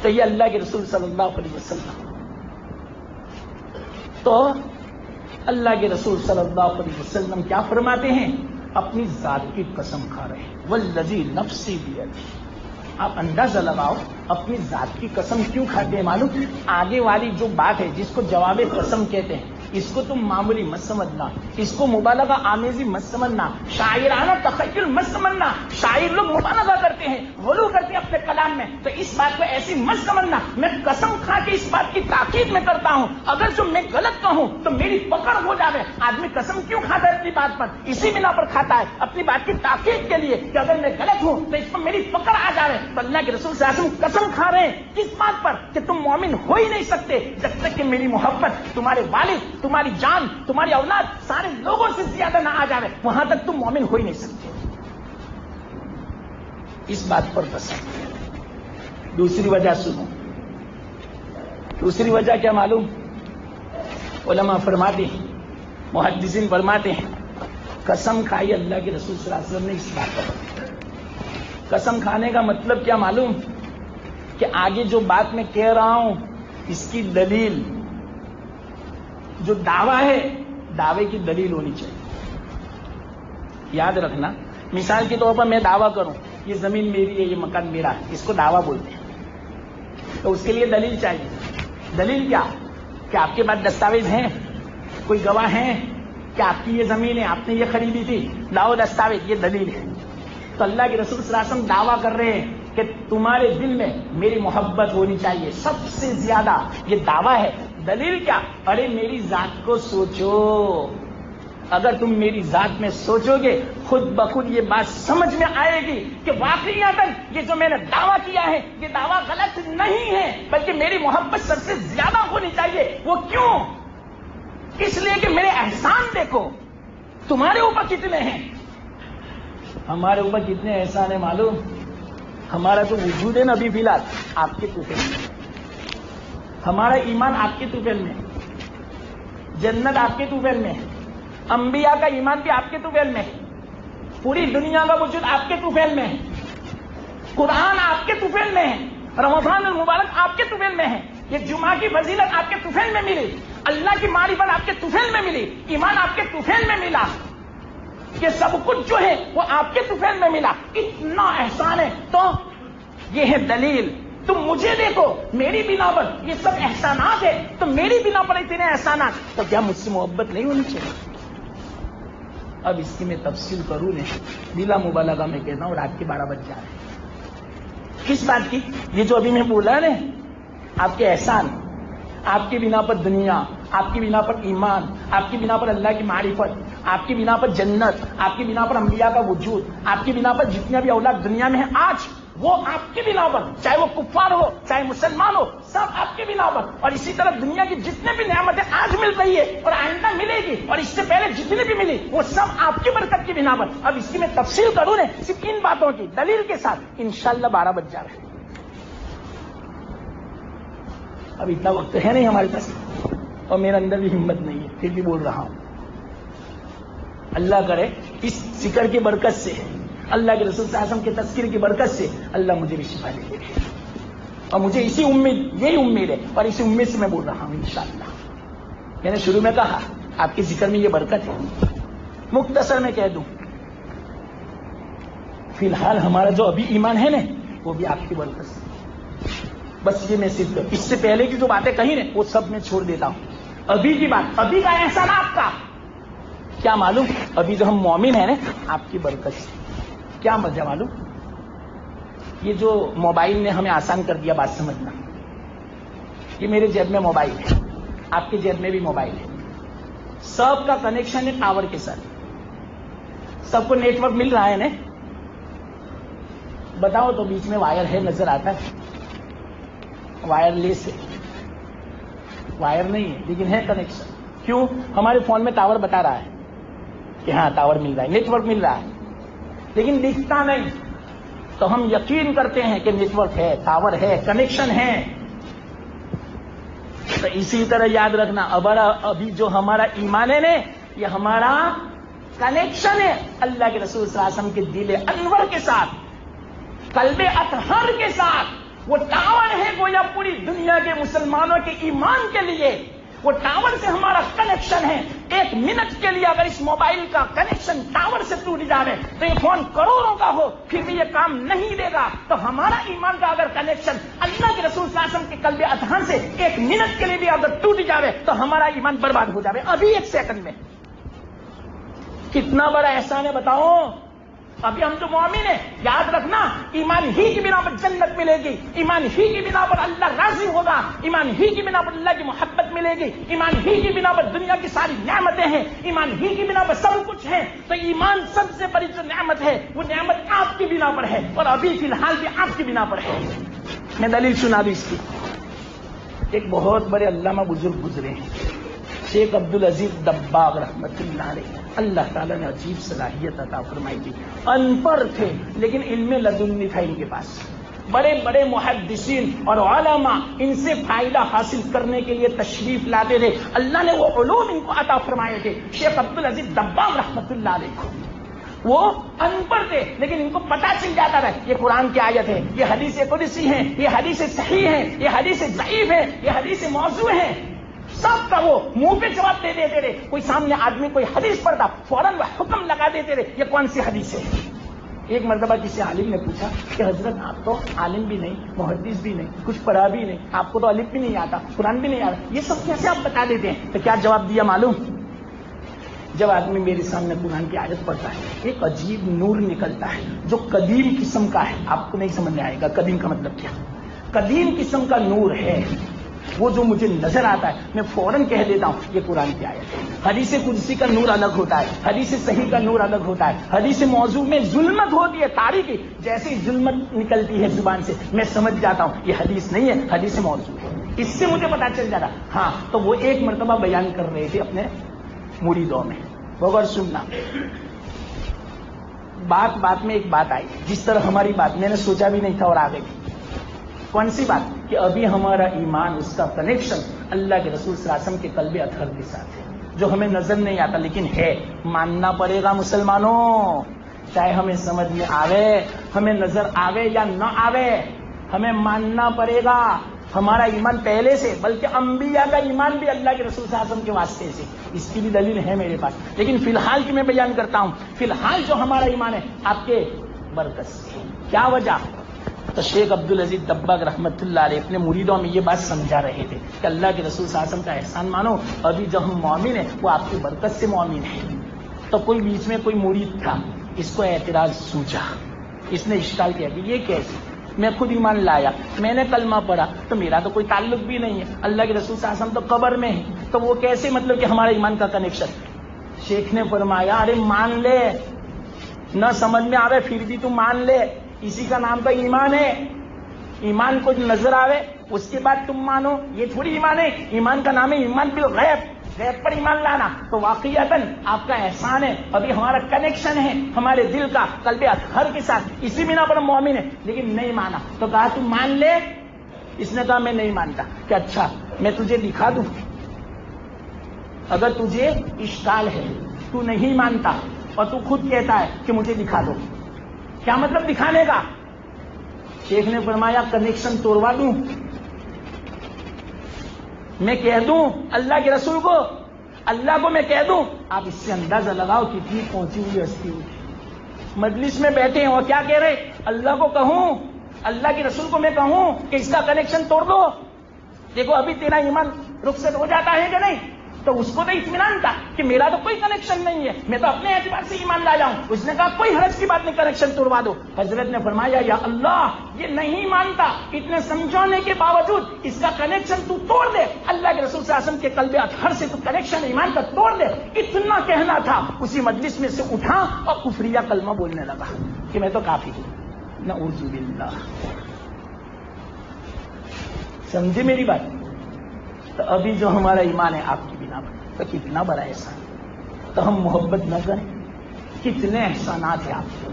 تو یہ اللہ کے رسول صلی اللہ علیہ وسلم، تو اللہ کے رسول صلی اللہ علیہ وسلم کیا فرماتے ہیں؟ اپنی ذات کی قسم کھا رہے ہیں، والذی نفسی بیدہ۔ آپ اندازہ لگاؤ اپنی ذات کی قسم کیوں کھاتے ہیں معلوم؟ آگے والی جو بات ہے جس کو جواب قسم کہتے ہیں، اس کو تم معمولی مت سمجھنا، اس کو مبالغہ آمیزی مت سمجھنا، شاعرانہ تخیل مت سمجھنا۔ شاعر لوگ مبالغہ کرتے ہیں، غلو کرتے ہیں اپنے کلام میں، تو اس بات کو ایسی مت سمجھنا۔ میں قسم کھا کے اس بات کی تاکید میں کرتا ہوں، اگر جو میں غلط کہوں تو میری پکڑ ہو جائے۔ آدمی قسم کیوں کھاتا ہے اپنی بات پر؟ اسی بنا پر کھاتا ہے، اپنی بات کی تاکید کے لیے کہ اگر میں غلط ہوں تو اس پر میری پکڑ آ جائے۔ تو اللہ کے رسول صلی اللہ علیہ وسلم قسم کھا رہے ہیں کس بات پر؟ کہ تم مومن ہو ہی نہیں سکتے جب تک کہ میری محبت تمہارے والد، تمہاری جان، تمہاری اولاد، سارے لوگوں سے زیادہ نہ آ جائے، وہاں تک تم مومن ہو ہی نہیں سکتے۔ اس بات پر قسم۔ دوسری وجہ سنو، دوسری وجہ کیا معلوم؟ علماء فرماتے ہیں، محدثین فرماتے ہیں، قسم کھائی اللہ کے رسول صلی اللہ علیہ وسلم نے اس بات پر۔ قسم کھانے کا مطلب کیا معلوم؟ کہ آگے جو بات میں کہہ رہا ہوں اس کی دلیل، جو دعویٰ ہے دعوے کی دلیل ہونی چاہیے۔ یاد رکھنا، مثال کے طور پر میں دعویٰ کروں یہ زمین میری ہے، یہ مکان میرا ہے، اس کو دعویٰ بولتے ہیں، تو اس کے لیے دلیل چاہیے۔ دلیل کیا؟ کہ آپ کے پاس دستاویز ہیں، کوئی گواہ ہیں کہ آپ کی یہ زمین ہے، آپ نے یہ خریدی تھی، لاؤ دستاویز، یہ دلیل ہے۔ تو اللہ کے رسول صلی اللہ علیہ وسلم دعویٰ کر رہے ہیں کہ تمہارے دل میں میری محبت ہونی چاہیے سب سے زیادہ، یہ دعویٰ ہے۔ دلیل کیا؟ ارے میری ذات کو سوچو، اگر تم میری ذات میں سوچو گے خود بخود یہ بات سمجھ میں آئے گی کہ واقعیتاً یہ جو میں نے دعویٰ کیا ہے یہ دعویٰ غلط نہیں ہے، بلکہ میری محبت سب سے زیادہ ہونی چاہیے۔ وہ کیوں؟ اس لیے کہ میرے احسان دیکھو، تمہارے اوپر کتنے ہیں، ہمارے اوپر کتنے احسان ہیں معلوم؟ ہمارا تو وجود ہے نا ابھی فی الحال آپ کے طفیل میں، ہمارا ایمان آپ کے طفیل میں، جنت آپ کے طفیل میں، انبیاء کا ایمان بھی آپ کے طفیل میں، پوری دنیا کا وجود آپ کے طفیل میں، قرآن آپ کے طفیل میں ہے، رمضان المبارک آپ کے طفیل میں ہے، یہ جمعہ کی فضیلت آپ کے طفیل میں ملی، اللہ کی معرفت آپ کے طفیل میں ملی، ایمان آپ کے طفیل میں ملا، یہ سب کچھ جو ہے وہ آپ کے طفیل میں ملا۔ اتنا احسان ہے تو یہ ہے دلیل. تم مجھے دیکھو, میری بنا پر یہ سب احسانات ہے, تو میری بنا پر اتنے احسانات, تو کیا مجھ سے محبت نہیں ہونی چاہیے؟ اب اس کی میں تفصیل کروں نہیں, بلا مبالغہ میں کہتا ہوں رات کے 12 بج جا رہے ہیں. کس بات کی؟ یہ جو ابھی میں بولا نا, آپ کے احسان, آپ کی بنا پر دنیا, آپ کی بنا پر ایمان, آپ کی بنا پر اللہ کی معرفت, آپ کی بنا پر جنت, آپ کی بنا پر انبیاء کا وجود, آپ کی بنا پر جتنے بھی اولاد دنیا میں ہیں آج, وہ آپ کی بنا پر, چاہے وہ کفار ہو چاہے مسلمان ہو, سب آپ کی بنا پر. اور اسی طرح دنیا کی جتنے بھی نعمتیں آج مل رہی ہے اور آئندہ ملے گی, اور اس سے پہلے جتنی بھی ملی, وہ سب آپ کی برکت کی بنا پر. اب اس کی میں تفصیل کروں نا, صرف ان باتوں کی دلیل کے ساتھ, انشاءاللہ 12 بج جا رہے ہیں. اب اتنا وقت ہے نہیں ہمارے پاس, اور میرے اندر بھی ہمت نہیں ہے, پھر بھی بول رہا ہوں. اللہ کرے اس ذکر کی برکت سے, اللہ کے رسول صلی اللہ علیہ وسلم کے تذکر کی برکت سے اللہ مجھے بھی شفا دے دے. اور مجھے اسی امید, یہی امید ہے, اور اسی امید سے میں بول رہا ہوں انشاءاللہ. میں نے شروع میں کہا آپ کے ذکر میں یہ برکت ہے. مختصر میں کہہ دوں, فی الحال ہمارا جو ابھی ایمان ہے نا, وہ بھی آپ کی برکت سے. بس یہ میں صرف, اس سے پہلے کی جو باتیں کہی نا وہ سب میں چھوڑ دیتا ہوں. ابھی کی بات, ابھی کا احسان آپ کا کیا معلوم, ابھی جو ہم مومن ہیں نا آپ کی برکت سے. کیا مزہ معلوم, یہ جو موبائل نے ہمیں آسان کر دیا, بات سمجھنا. یہ میرے جیب میں موبائل ہے, آپ کے جیب میں بھی موبائل ہے, سب کا کنیکشن ہے ٹاور کے ساتھ, سب کو نیٹ ورک مل رہا ہے نا. بتاؤ تو بیچ میں وائر ہے, نظر آتا ہے؟ وائر لیس ہے, وائر نہیں ہے لیکن ہے کنیکشن. کیوں؟ ہمارے فون میں ٹاور بتا رہا ہے کہ ہاں ٹاور مل رہا ہے, نیٹ ورک مل رہا ہے, لیکن دکھتا نہیں. تو ہم یقین کرتے ہیں کہ نیٹ ورک ہے, ٹاور ہے, کنیکشن ہے. تو اسی طرح یاد رکھنا, ابھی جو ہمارا ایمان ہے نا, یہ ہمارا کنیکشن ہے اللہ کے رسول صلی اللہ علیہ وسلم کے دل انور کے ساتھ, قلب اطہر کے ساتھ. وہ ٹاور ہے گویا پوری دنیا کے مسلمانوں کے ایمان کے لیے. وہ ٹاور سے ہمارا کنیکشن ہے. 1 منٹ کے لیے اگر اس موبائل کا کنیکشن ٹاور سے ٹوٹ جائے تو یہ فون کروڑوں کا ہو پھر بھی یہ کام نہیں دے گا. تو ہمارا ایمان کا اگر کنیکشن اللہ کے رسول صلی اللہ علیہ وسلم کے قلب اطہر سے 1 منٹ کے لیے بھی اگر ٹوٹ جائے تو ہمارا ایمان برباد ہو جائے, ابھی 1 سیکنڈ میں. کتنا بڑا احسان ہے بتاؤ. ابھی ہم جو مومن ہیں, یاد رکھنا, ایمان ہی کی بنا پر جنت ملے گی, ایمان ہی کی بنا پر اللہ راضی ہوگا, ایمان ہی کی بنا پر اللہ کی محبت ملے گی, ایمان ہی کی بنا پر دنیا کی ساری نعمتیں ہیں, ایمان ہی کی بنا پر سب کچھ ہے. تو ایمان سب سے بڑی جو نعمت ہے وہ نعمت آپ کی بنا پر ہے, اور ابھی فی الحال بھی آپ کی بنا پر ہے. میں دلیل سنا دوں اس کی. ایک بہت بڑے علامہ بزرگ گزرے ہیں, شیخ عبدالعزیز دباغ رحمت اللہ علیہ. اللہ تعالیٰ نے عجیب صلاحیت عطا فرمائی تھی. ان پڑھ تھے لیکن علم لدنی تھا ان کے پاس. بڑے بڑے محدثین اور علماء ان سے فائدہ حاصل کرنے کے لیے تشریف لاتے تھے. اللہ نے وہ علوم ان کو عطا فرمائے تھے. شیخ عبدالعزیز دباغ رحمت اللہ علیہ وہ ان پڑھ تھے لیکن ان کو پتہ چل جاتا تھا یہ قرآن کی آیت ہے, یہ حدیث قدسی ہے, یہ حدیث صحیح ہے, یہ حدیث ضعیف ہے, یہ حدیث موضوع ہے. سب کا وہ منہ پہ جواب دے دیتے رہے. کوئی سامنے آدمی کوئی حدیث پڑھتا فوراً وہ حکم لگا دیتے رہے یہ کون سی حدیث ہے. ایک مرتبہ کسی عالم نے پوچھا کہ حضرت آپ تو عالم بھی نہیں, محدث بھی نہیں, کچھ پڑھا بھی نہیں, آپ کو تو الف بھی نہیں آتا, قرآن بھی نہیں آتا, یہ سب کیسے آپ بتا دیتے ہیں؟ تو کیا جواب دیا معلوم؟ جب آدمی میرے سامنے قرآن کی آیت پڑھتا ہے ایک عجیب نور نکلتا ہے جو قدیم قسم کا ہے. آپ کو نہیں سمجھ میں آئے گا قدیم کا مطلب کیا. قدیم قسم کا نور ہے وہ جو مجھے نظر آتا ہے, میں فوراً کہہ دیتا ہوں یہ قرآن کی آیت ہے. حدیث قدسی کا نور الگ ہوتا ہے, حدیث صحیح کا نور الگ ہوتا ہے. حدیث موضوع میں ظلمت ہوتی ہے, تاریخی, جیسے ظلمت نکلتی ہے زبان سے میں سمجھ جاتا ہوں یہ حدیث نہیں ہے, حدیث موضوع ہے. اس سے مجھے پتا چل جاتا. ہاں تو وہ ایک مرتبہ بیان کر رہے تھے اپنے مریدوں میں, غور سننا. بات میں ایک بات آئی جس طرح ہماری بات میں نے سوچا بھی نہیں تھا اور آگے بھی. کون سی بات؟ کہ ابھی ہمارا ایمان, اس کا کنیکشن اللہ کے رسول صلی اللہ علیہ وسلم کے قلب اطہر کے ساتھ ہے, جو ہمیں نظر نہیں آتا لیکن ہے. ماننا پڑے گا مسلمانوں, چاہے ہمیں سمجھ میں آوے, ہمیں نظر آوے یا نہ آوے, ہمیں ماننا پڑے گا. ہمارا ایمان پہلے سے, بلکہ انبیاء کا ایمان بھی اللہ کے رسول صلی اللہ علیہ وسلم کے واسطے سے. اس کی بھی دلیل ہے میرے پاس, لیکن فی الحال کی میں بیان کرتا ہوں. فی الحال جو ہمارا ایمان ہے آپ کے برکت سے. کیا وجہ؟ تو شیخ عبدالعزیز دباغ رحمۃ اللہ علیہ اپنے مریدوں میں یہ بات سمجھا رہے تھے کہ اللہ کے رسول صلی اللہ علیہ وسلم کا احسان مانو، ابھی جو ہم مومن ہیں وہ آپ کی برکت سے مومن ہیں۔ تو کوئی بیچ میں کوئی مرید تھا، اس کو اعتراض سوچا، اس نے اشکال کیا کہ یہ کیسے، میں خود ایمان لایا، میں نے کلمہ پڑھا تو میرا تو کوئی تعلق بھی نہیں ہے، اللہ کے رسول صلی اللہ علیہ وسلم تو قبر میں ہے، تو وہ کیسے مطلب کہ ہمارے ایمان کا کنیکشن۔ شیخ نے فرمایا ارے مان لے، نہ سمجھ میں آوے پھر بھی تو مان لے، اسی کا نام کا ایمان ہے۔ ایمان کو نظر آوے اس کے بعد تم مانو، یہ تھوڑی ایمان ہے۔ ایمان کا نام ہے ایمان بالغیب، غیب پر ایمان لانا۔ تو واقعیتاً آپ کا احسان ہے، ابھی ہمارا کنیکشن ہے ہمارے دل کا قلب اطہر کے ساتھ، اسی بنا پر ہم مومن ہے، لیکن نہیں مانا۔ تو کہا تم مان لے، اس نے کہا میں نہیں مانتا۔ کہ اچھا میں تجھے دکھا دوں، اگر تجھے اشکال ہے، تو نہیں مانتا اور تو خود کہتا ہے کہ مجھے دکھا دو، کیا مطلب دکھانے کا؟ شیخ نے فرمایا کنیکشن توڑوا دوں، میں کہہ دوں اللہ کے رسول کو، اللہ کو میں کہہ دوں، آپ اس سے اندازہ لگاؤ کتنی پہنچی ہوئی ہستی ہوئی۔ مجلس میں بیٹھے ہیں اور کیا کہہ رہے، اللہ کو کہوں، اللہ کے رسول کو میں کہوں کہ اس کا کنیکشن توڑ دو، دیکھو ابھی تیرا ایمان رخصت ہو جاتا ہے کہ نہیں؟ تو اس کو تو اطمینان تھا کہ میرا تو کوئی کنیکشن نہیں ہے، میں تو اپنے اعتبار سے ایمان لایا ہوں۔ اس نے کہا کوئی حرج کی بات نہیں، کنیکشن توڑوا دو۔ حضرت نے فرمایا یا اللہ یہ نہیں مانتا، اتنے سمجھانے کے باوجود اس کا کنیکشن تو توڑ دے، اللہ کے رسول صلی اللہ علیہ وسلم کے قلب اطہر سے تو کنیکشن ایمان کا توڑ دے۔ اتنا کہنا تھا، اسی مجلس میں سے اٹھا اور کفریہ کلمہ بولنے لگا کہ میں تو کافر ہوں، نعوذ باللہ۔ سمجھے میری بات؟ تو ابھی جو ہمارا ایمان ہے آپ کی بنا پر، تو کتنا بڑا احسان، تو ہم محبت نہ کریں؟ کتنے احسانات ہیں آپ کے،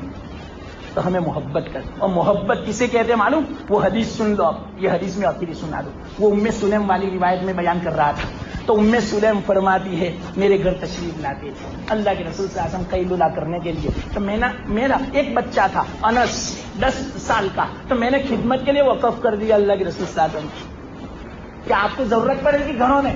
تو ہمیں محبت کریں۔ اور محبت کسے کہتے ہیں معلوم؟ وہ حدیث سن لو، یہ حدیث میں آخری سنا دو۔ وہ ام سلیم والی روایت میں بیان کر رہا تھا، تو ام سلیم فرماتی ہے میرے گھر تشریف لاتے تھے اللہ کے رسول صلی اللہ علیہ وسلم قیلولہ کرنے کے لیے، تو میرا ایک بچہ تھا انس 10 سال کا، تو میں نے خدمت کے لیے وقف کر دیا اللہ کے رسول صلی اللہ علیہ وسلم کہ آپ کو ضرورت پڑے گی گھروں میں،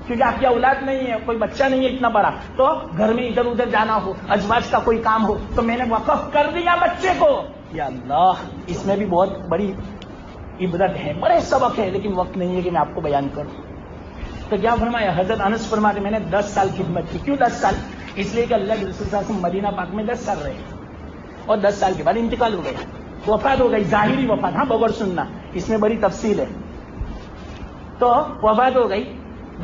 کیونکہ آپ کی اولاد نہیں ہے، کوئی بچہ نہیں ہے اتنا بڑا، تو گھر میں ادھر ادھر جانا ہو، ازواج کا کوئی کام ہو، تو میں نے وقف کر دیا بچے کو۔ یا اللہ، اس میں بھی بہت بڑی عبرت ہے، بڑے سبق ہے، لیکن وقت نہیں ہے کہ میں آپ کو بیان کروں۔ تو کیا فرمایا حضرت انس فرماتے میں نے 10 سال خدمت کی۔ کیوں 10 سال؟ اس لیے کہ اللہ کے رسول صلی اللہ علیہ وسلم مدینہ پاک میں 10 سال رہے اور 10 سال کے بعد انتقال ہو گیا، وفات ہو گئی، ظاہری وفات، ہاں بغیر سننا، اس میں بڑی تفصیل ہے۔ تو وفات ہو گئی،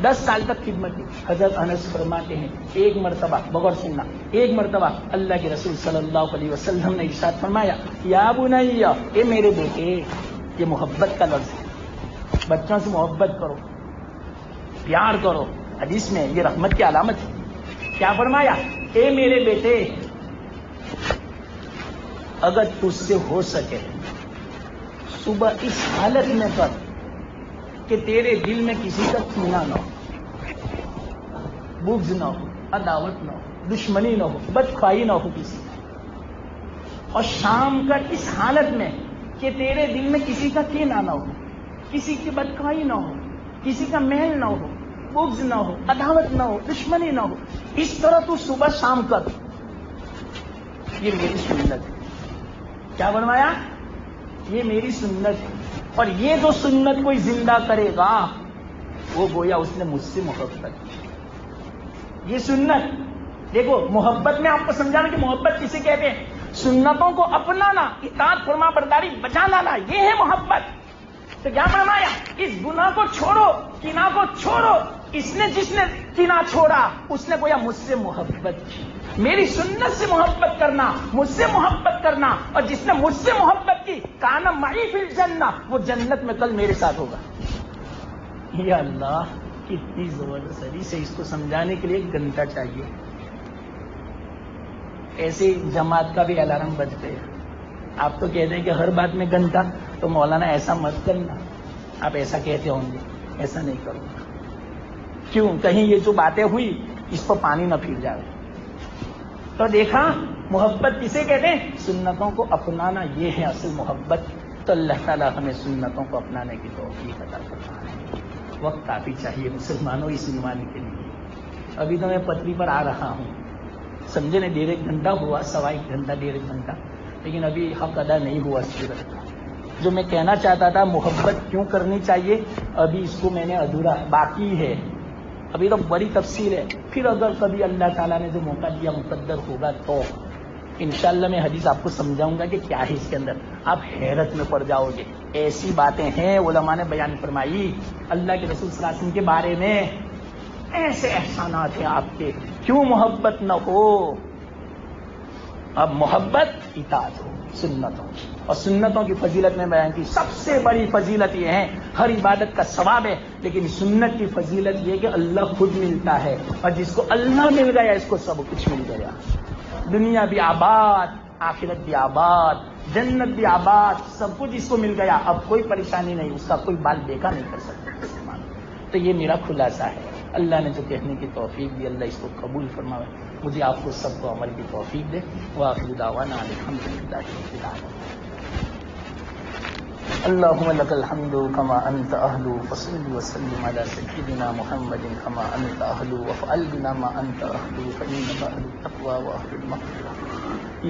10 سال تک خدمت کی۔ حضرت انس فرماتے ہیں ایک مرتبہ، بغور سننا، ایک مرتبہ اللہ کے رسول صلی اللہ علیہ وسلم نے ارشاد فرمایا یا بنی، اے میرے بیٹے، یہ محبت کا لفظ ہے، بچوں سے محبت کرو، پیار کرو، حدیث میں یہ رحمت کی علامت ہے۔ کیا فرمایا؟ اے میرے بیٹے، اگر تجھ سے ہو سکے صبح اس حالت میں کر کہ تیرے دل میں کسی کا کینہ نہ ہو، بغض نہ ہو، عداوت نہ ہو، دشمنی نہ ہو، بدخواہی نہ ہو کسی کی، اور شام کر اس حالت میں کہ تیرے دل میں کسی کا کینہ نہ ہو، کسی کی بدخواہی نہ ہو، کسی کا میل نہ ہو، بغض نہ ہو، عداوت نہ ہو، دشمنی نہ ہو، اس طرح تو صبح شام کر۔ یہ میری سنت ہے۔ کیا فرمایا؟ یہ میری سنت ہے، اور یہ جو سنت کوئی زندہ کرے گا وہ گویا اس نے مجھ سے محبت کی۔ یہ سنت دیکھو، محبت میں آپ کو سمجھانا کہ محبت کسے کہتے ہیں، سنتوں کو اپنانا، اطاعت فرما برداری بجا لانا، یہ ہے محبت۔ تو کیا فرمایا؟ اس گناہ کو چھوڑو، کینہ کو چھوڑو۔ اس نے جس نے کینہ چھوڑا اس نے گویا مجھ سے محبت کی۔ میری سنت سے محبت کرنا، مجھ سے محبت کرنا، اور جس نے مجھ سے محبت کی کان معی فی الجنہ، وہ جنت میں کل میرے ساتھ ہوگا۔ یا اللہ، کتنی زبردست حدیث ہے، اس کو سمجھانے کے لیے 1 گھنٹہ چاہیے۔ ایسے جماعت کا بھی الارم بج گیا۔ آپ تو کہتے ہیں کہ ہر بات میں گھنٹہ، تو مولانا ایسا مت کرنا، آپ ایسا کہتے ہوں گے، ایسا نہیں کروں گا۔ کیوں؟ کہیں یہ جو باتیں ہوئی اس پر پانی نہ پھر جائے۔ تو دیکھا محبت کسے کہتے ہیں؟ سنتوں کو اپنانا، یہ ہے اصل محبت۔ تو اللہ تعالیٰ ہمیں سنتوں کو اپنانے کی توفیق عطا فرمائے۔ وقت کافی چاہیے مسلمانوں اس ایمان کے لیے۔ ابھی تو میں پٹری پر آ رہا ہوں، سمجھے نا، 1.5 گھنٹہ ہوا، 1.25 گھنٹہ 1.5 گھنٹہ، لیکن ابھی حق ادا نہیں ہوا سورت کا۔ جو میں کہنا چاہتا تھا محبت کیوں کرنی چاہیے، ابھی اس کو میں نے ادھورا باقی ہے، ابھی تو بڑی تفصیل ہے. پھر اگر کبھی اللہ تعالیٰ نے جو موقع دیا مقدر ہوگا تو انشاءاللہ میں حدیث آپ کو سمجھاؤں گا کہ کیا ہے اس کے اندر، آپ حیرت میں پڑ جاؤ گے. ایسی باتیں ہیں علماء نے بیان فرمائی اللہ کے رسول صلی اللہ علیہ وسلم کے بارے میں، ایسے احسانات ہیں آپ کے، کیوں محبت نہ ہو. اب محبت اطاعت ہو سنتوں، اور سنتوں کی فضیلت میں بیان کی. سب سے بڑی فضیلت یہ ہے، ہر عبادت کا ثواب ہے، لیکن سنت کی فضیلت یہ کہ اللہ خود ملتا ہے، اور جس کو اللہ مل گیا اس کو سب کچھ مل گیا. دنیا بھی آباد، آخرت بھی آباد، جنت بھی آباد، سب کچھ اس کو مل گیا. اب کوئی پریشانی نہیں، اس کا کوئی بال بیکا نہیں کر سکتا. تو یہ میرا خلاصہ ہے. اللہ نے جو کہنے کی توفیق دی اللہ اس کو قبول فرمائے، مجھے آپ کو سب کو عمل کی توفیق دے. وآخر دعوانا الحمدللہ رب العالمین. اللهم لك الحمد كما أنت أهل، فصل وسلم على سيدنا محمد كما أنت أهل، وافعل بنا ما أنت أهل، فإنك أهل التقوى وأهل المغفرة.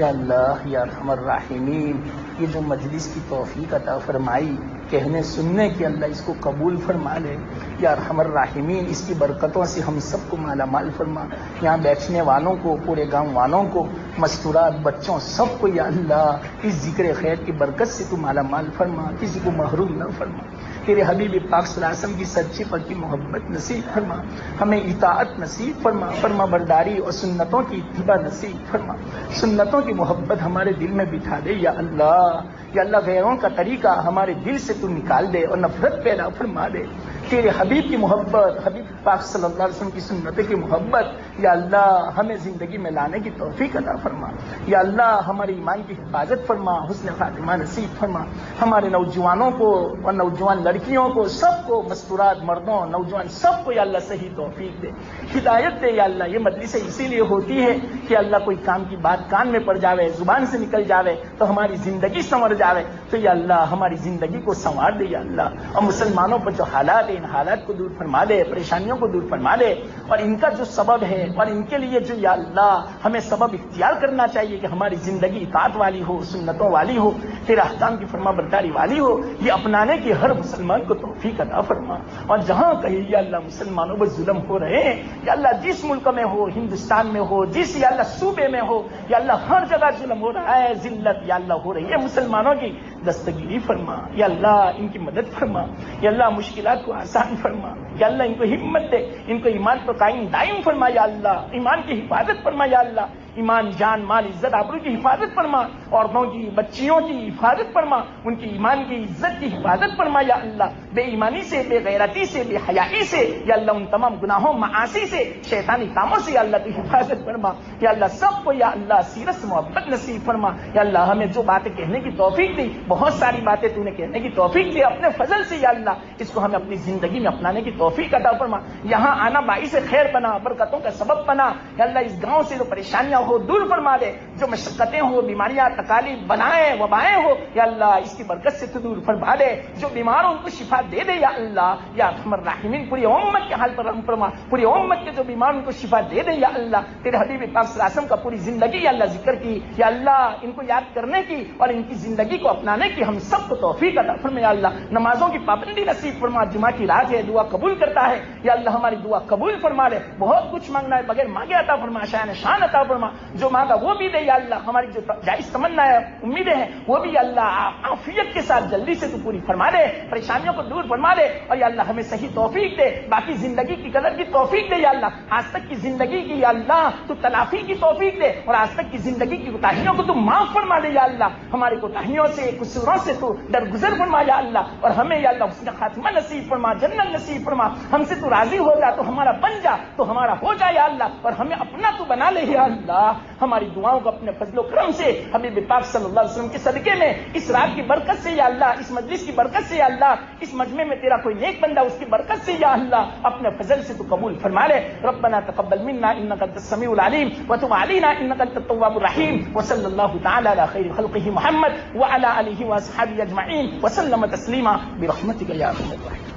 یا اللہ یا ارحم الراحمین، یہ جو مجلس کی توفیق عطا فرمائی کہنے سننے کی، اللہ اس کو قبول فرما لے. یا ارحم الراحمین، اس کی برکتوں سے ہم سب کو مالا مال فرما. یہاں بیٹھنے والوں کو، پورے گاؤں والوں کو، مستورات بچوں سب کو یا اللہ اس ذکر خیر کی برکت سے تو مالا مال فرما، کسی کو محروم نہ فرما. تیرے حبیب پاک صلی اللہ علیہ وسلم کی سچی پکی محبت نصیب فرما، ہمیں اطاعت نصیب فرما، فرما برداری اور سنتوں کی اتباع نصیب فرما. سنتوں کی محبت ہمارے دل میں بٹھا دے یا اللہ. یا اللہ غیروں کا طریقہ ہمارے دل سے تو نکال دے اور نفرت پیدا فرما دے. تیرے حبیب کی محبت، حبیب پاک صلی اللہ علیہ وسلم کی سنت کی محبت یا اللہ ہمیں زندگی میں لانے کی توفیق عطا فرما. یا اللہ ہمارے ایمان کی حفاظت فرما، حسن خاتمہ نصیب فرما. ہمارے نوجوانوں کو اور نوجوان لڑکیوں کو سب کو، مستورات مردوں نوجوان سب کو یا اللہ صحیح توفیق دے، ہدایت دے. یا اللہ یہ مجلس اسی لیے ہوتی ہے کہ اللہ کوئی کام کی بات کان میں پڑ جاوے، زبان سے نکل جاوے تو ہماری زندگی سنور جاوے. تو یا اللہ ہماری زندگی کو سنوار دے یا اللہ، اور مسلمانوں پر جو حالات ہیں ان حالات کو دور فرما دے، پریشانیوں کو دور فرما دے. اور ان کا جو سبب ہے اور ان کے لیے جو یا اللہ ہمیں سبب اختیار کرنا چاہیے کہ ہماری زندگی اطاعت والی ہو، سنتوں والی ہو، تیرے احکام کی فرما برداری والی ہو، یہ اپنانے کی ہر مسلمان کو توفیق عطا فرما. اور جہاں کہیں یا اللہ مسلمانوں پر ظلم ہو رہے ہیں یا اللہ، جس ملک میں ہو، ہندوستان میں ہو، جس یا اللہ صوبے میں ہو یا اللہ، ہر جگہ ظلم ہو رہا ہے، ذلت یا اللہ ہو رہی ہے، مسلمانوں کی دستگیری فرما. یا اللہ ان کی مدد فرما. یا اللہ مشکلات کو آسان فرما. یا اللہ ان کو ہمت دے، ان کو ایمان پر قائم دائم فرما. یا اللہ ایمان کی حفاظت فرما. یا اللہ ایمان، جان، مال، عزت، آبرو کی حفاظت فرما. عورتوں کی، بچیوں کی حفاظت فرما، ان کی ایمان کی، عزت کی حفاظت فرما. یا اللہ بے ایمانی سے، بے غیرتی سے، بے حیائی سے یا اللہ ان تمام گناہوں، معاصی سے، شیطانی کاموں سے یا اللہ کی حفاظت فرما. یا اللہ سب کو یا اللہ سیرت سے محبت نصیب فرما. یا اللہ ہمیں جو باتیں کہنے کی توفیق دی، بہت ساری باتیں تو نے کہنے کی توفیق دی اپنے فضل سے. یا اللہ اس کو ہمیں اپنی زندگی میں اپنانے کی توفیق عطا فرما. یہاں آنا باعث خیر بنا، برکتوں کا سبب بنا. یا اللہ اس گاؤں سے جو پریشانیاں ہو دور فرما دے، جو مشقتیں ہو، بیماریاں، تکالیف، بنائیں، وبائیں ہو یا اللہ اس کی برکت سے تو دور فرما دے. جو بیمار ہو ان کو شفا دے دے یا اللہ. یا ارحم الراحمین پوری امت کے حال پر رحم فرما، پوری امت کے جو بیمار ان کو شفا دے دے یا اللہ. تیرے حبیب پاک صلی اللہ علیہ وسلم کا پوری زندگی یا اللہ ذکر کی یا اللہ، ان کو یاد کرنے کی اور ان کی زندگی کو اپنانے کی ہم سب کو توفیق عطا فرما. یا اللہ نمازوں کی پابندی نصیب فرما. جمعہ کی رات ہے، دعا قبول کرتا ہے یا اللہ ہماری دعا قبول فرما لے. بہت کچھ مانگنا ہے بغیر مانگے عطا فرما، شان شان عطا فرما. جو مانگا وہ بھی دے یا اللہ. ہماری جو جائز تمنا ہے، امیدیں ہیں وہ بھی یا اللہ عافیت کے ساتھ جلدی سے تو پوری فرما دے، پریشانیوں کو دور فرما دے. اور یا اللہ ہمیں صحیح توفیق دے، باقی زندگی کی قدر کی توفیق دے یا اللہ. آج تک کی زندگی کی یا اللہ تو تلافی کی توفیق دے، اور آج تک کی زندگی کی کوتاہیوں کو تو معاف فرما دے یا اللہ. ہماری کوتاہیوں سے، قصوروں سے تو درگزر فرما یا اللہ. اور ہمیں یا اللہ حسن خاتمہ نصیب فرما، جنت نصیب فرما. ہم سے تو راضی ہو جا تو ہمارا بن جا، تو ہمارا ہو جائے یا اللہ. اور ہمیں اپنا تو بنا لے یا اللہ. ہماری دعاؤں کو اپنے فضل و کرم سے حبیب پاک صلی اللہ علیہ وسلم کے صدقے میں، اس رات کی برکت سے یا اللہ، اس مجلس کی برکت سے یا اللہ، اس مجمع میں تیرا کوئی نیک بندہ اس کی برکت سے یا اللہ اپنے فضل سے تو قبول فرما لے. ربنا تقبل منا انك انت السميع العليم وتب علينا انك انت التواب الرحيم. وصلى الله تعالى على خير خلقه محمد وعلى اله واصحابه اجمعين وسلم تسليما برحمتك يا ارحم الراحمين.